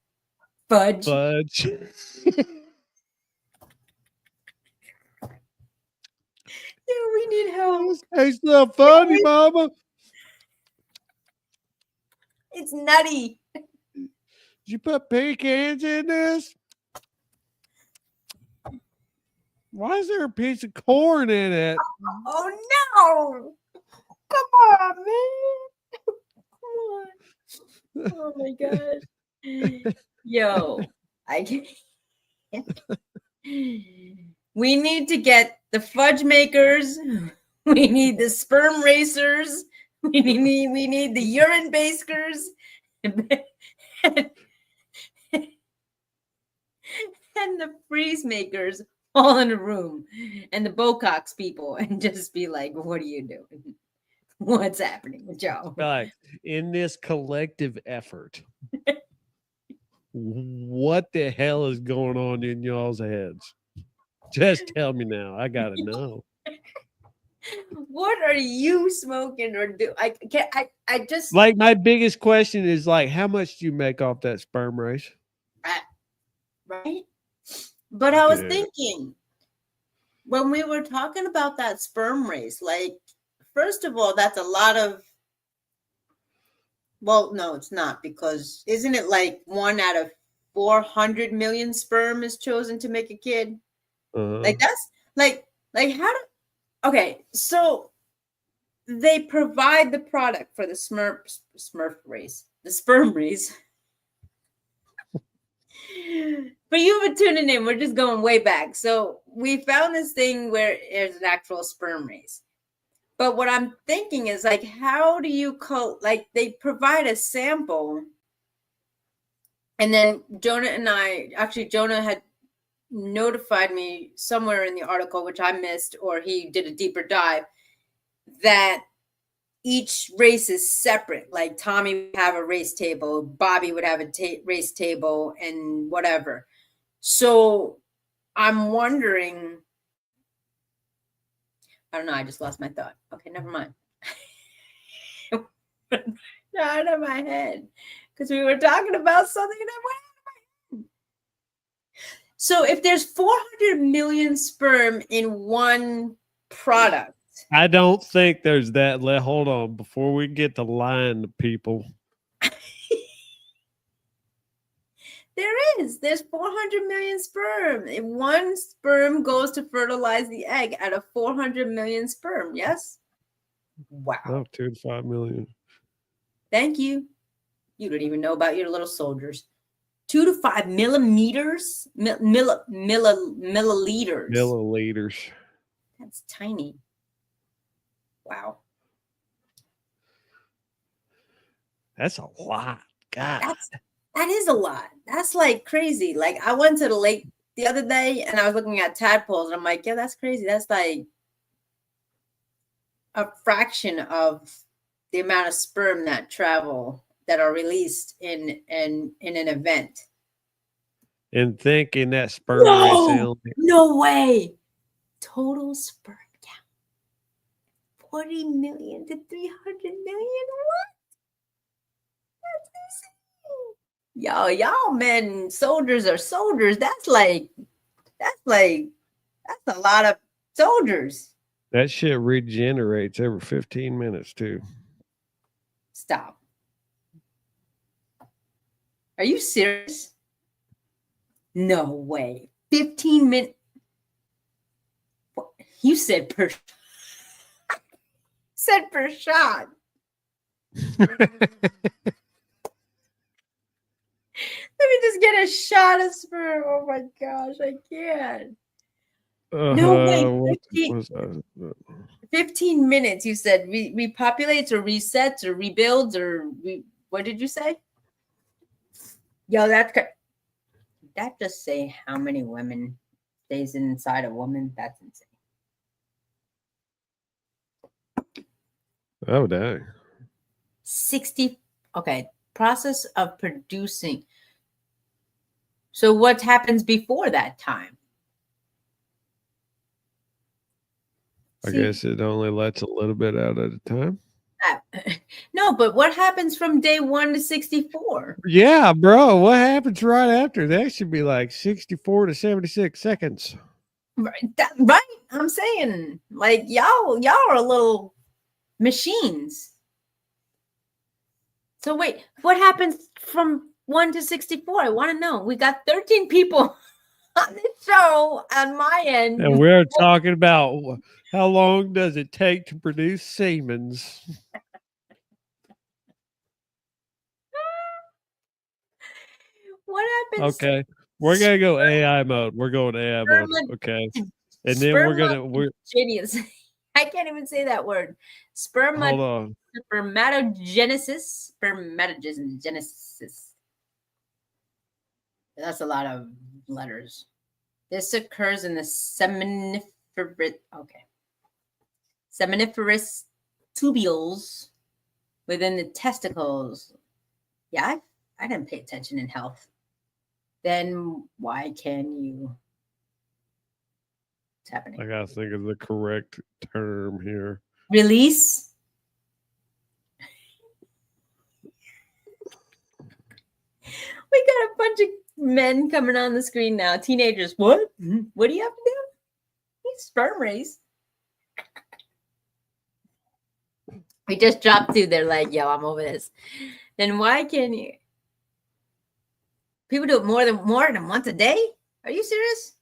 fudge? Fudge. Yeah, we need help. It's not funny, Mama. It's nutty. Did you put pecans in this? Why is there a piece of corn in it? Oh no! Come on, man! Come on! Oh my god! Yo, I can't. We need to get the fudge makers. We need the sperm racers. We need the urine bakers. And the freeze makers all in a room, and the Botox people, and just be like, what are you doing? What's happening with y'all? Like, in this collective effort, what the hell is going on in y'all's heads? Just tell me now. I gotta know. What are you smoking or do? I can't. I just like, my biggest question is like, how much do you make off that sperm race? Right. But I was thinking, when we were talking about that sperm race, first of all, that's a lot of. Well, no, it's not, because isn't it 1 out of 400 million sperm is chosen to make a kid? That's how do? Okay, so they provide the product for the Smurf race, the sperm race. For you for tuning in, we're just going way back. So we found this thing where there's an actual sperm race. But what I'm thinking is how do you they provide a sample, and then Jonah had notified me somewhere in the article, which I missed, or he did a deeper dive, that each race is separate. Like Tommy would have a race table, Bobby would have a race table, and whatever. So I'm wondering. I don't know. I just lost my thought. Okay, never mind. Out of my head because we were talking about something that went out of my head. So if there's 400 million sperm in one product, I don't think there's that. Hold on before we get to lying to people. There's 400 million sperm. If one sperm goes to fertilize the egg out of 400 million sperm, yes? Wow. Oh, 2 to 5 million. Thank you. You don't even know about your little soldiers. 2 to 5 millimeters, milliliters. Milliliters. That's tiny. Wow. That's a lot. God. That is a lot. That's like crazy. Like I went to the lake the other day and I was looking at tadpoles and I'm like, yeah, that's crazy. That's like a fraction of the amount of sperm that are released in an event. And thinking that sperm no way. Total sperm count 40 million to 300 million. What? That's insane. Y'all men, soldiers are soldiers. That's a lot of soldiers. That shit regenerates every 15 minutes too. Stop. Are you serious? No way. 15 minutes. You said per shot. Let me just get a shot of sperm. Oh my gosh, I can't. No way. 15 minutes, you said. Repopulates or resets or rebuilds or what did you say? Yo, that just say how many women stays inside a woman? That's insane. Oh, dang. 60. Okay. Process of producing. So what happens before that time? I guess it only lets a little bit out at a time. No, but what happens from day 1 to 64? Yeah, bro. What happens right after? That should be like 64 to 76 seconds. Right? I'm saying, like, y'all are little machines. So wait, what happens from 1 to 64? I want to know. We got 13 people on the show on my end. And we're talking about how long does it take to produce semens? What happens? Okay. We're going to go AI mode. We're going AI mode. Okay. And then we're genius. I can't even say that word. Hold on. Spermatogenesis. That's a lot of letters. This occurs in the seminiferous tubules within the testicles. Yeah, I didn't pay attention in health. Then why can you? What's happening? I gotta think of the correct term here. Release. We got a bunch of men coming on the screen now. Teenagers. What? What do you have to do? He's sperm race. We just dropped through. They're like, yo, I'm over this. Then why can you? People do it more than once a day? Are you serious?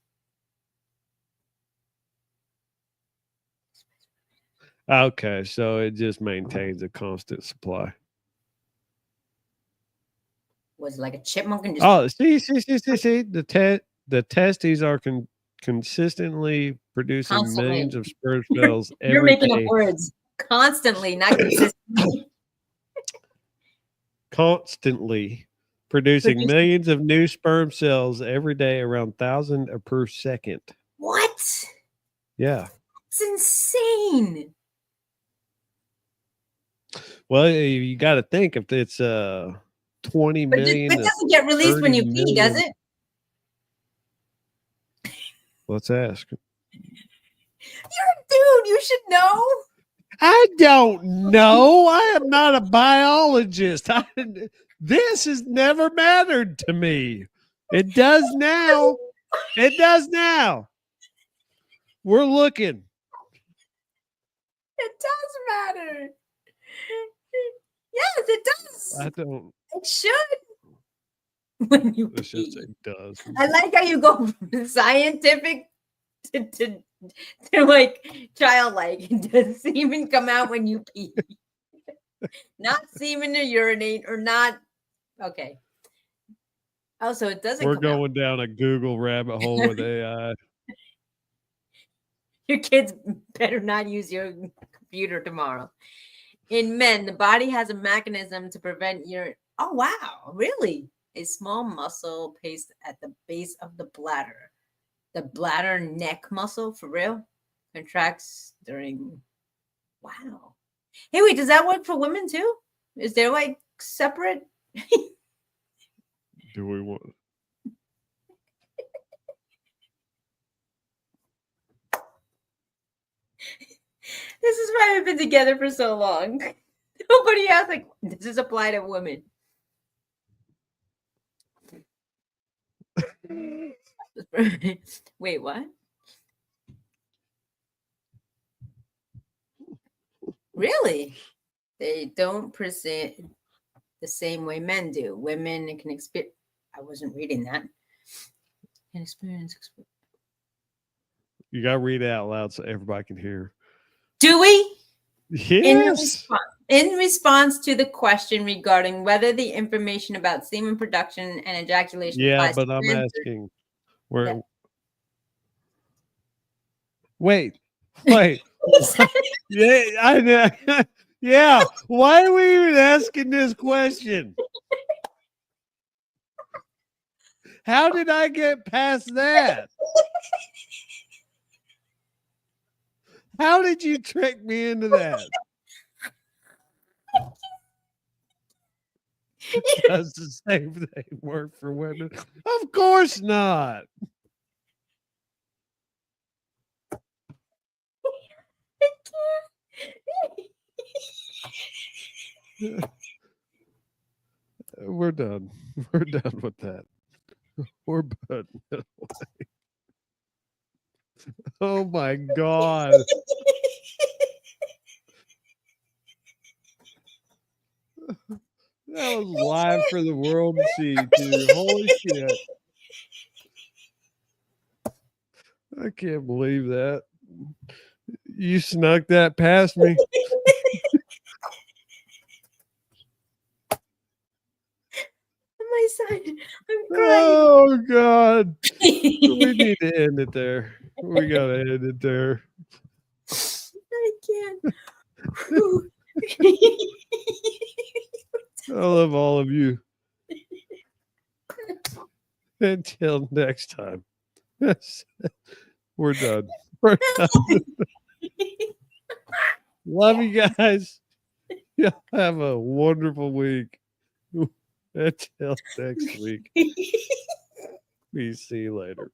Okay, so it just maintains a constant supply. Was it like a chipmunk? And just see. The testes are consistently producing millions of sperm cells every You're making day. up words. Constantly, not consistently. Constantly producing millions of new sperm cells every day, around 1,000 per second. What? Yeah. It's insane. Well, you got to think if it's 20 But million it to doesn't get released when 30 you pee, does million. it? Let's ask. Dude, you should know. I don't know. I am not a biologist. This has never mattered to me. It does now. It does now. We're looking. It does matter. Yes, it does. I don't. It should. When you Let's just pee. say does. I like how you go from scientific to like childlike. It does semen come out when you pee. Not semen to urinate or not. Okay. Also, it doesn't We're come out. going down a Google rabbit hole with AI. Your kids better not use your computer tomorrow. In men, the body has a mechanism to prevent urine. Oh, wow. Really? A small muscle placed at the base of the bladder. The bladder neck muscle, for real, contracts during. Wow. Hey, wait, does that work for women too? Is there like separate? Do we want? This is why we've been together for so long. Nobody else like, does this apply to women? Wait, what? Really? They don't present the same way men do. Women can experience. I wasn't reading that. Can experience. You got to read it out loud so everybody can hear. Do we? Yes. In response to the question regarding whether the information about semen production and ejaculation Yeah, applies but to I'm men, asking where. Yeah. Wait. Yeah, I know. Yeah. Why are we even asking this question? How did I get past that? How did you trick me into that? Does the same thing work for women? Of course not. We're done. We're done with that. We're putting it away. Oh my God. That was live for the world to see, too. Holy shit. I can't believe that. You snuck that past me. My side, I'm crying. Oh God. We need to end it there. We gotta end it there. I can't. I love all of you. Until next time. We're done. We're done. Love you guys. Yeah, have a wonderful week. Until next week. We see you later.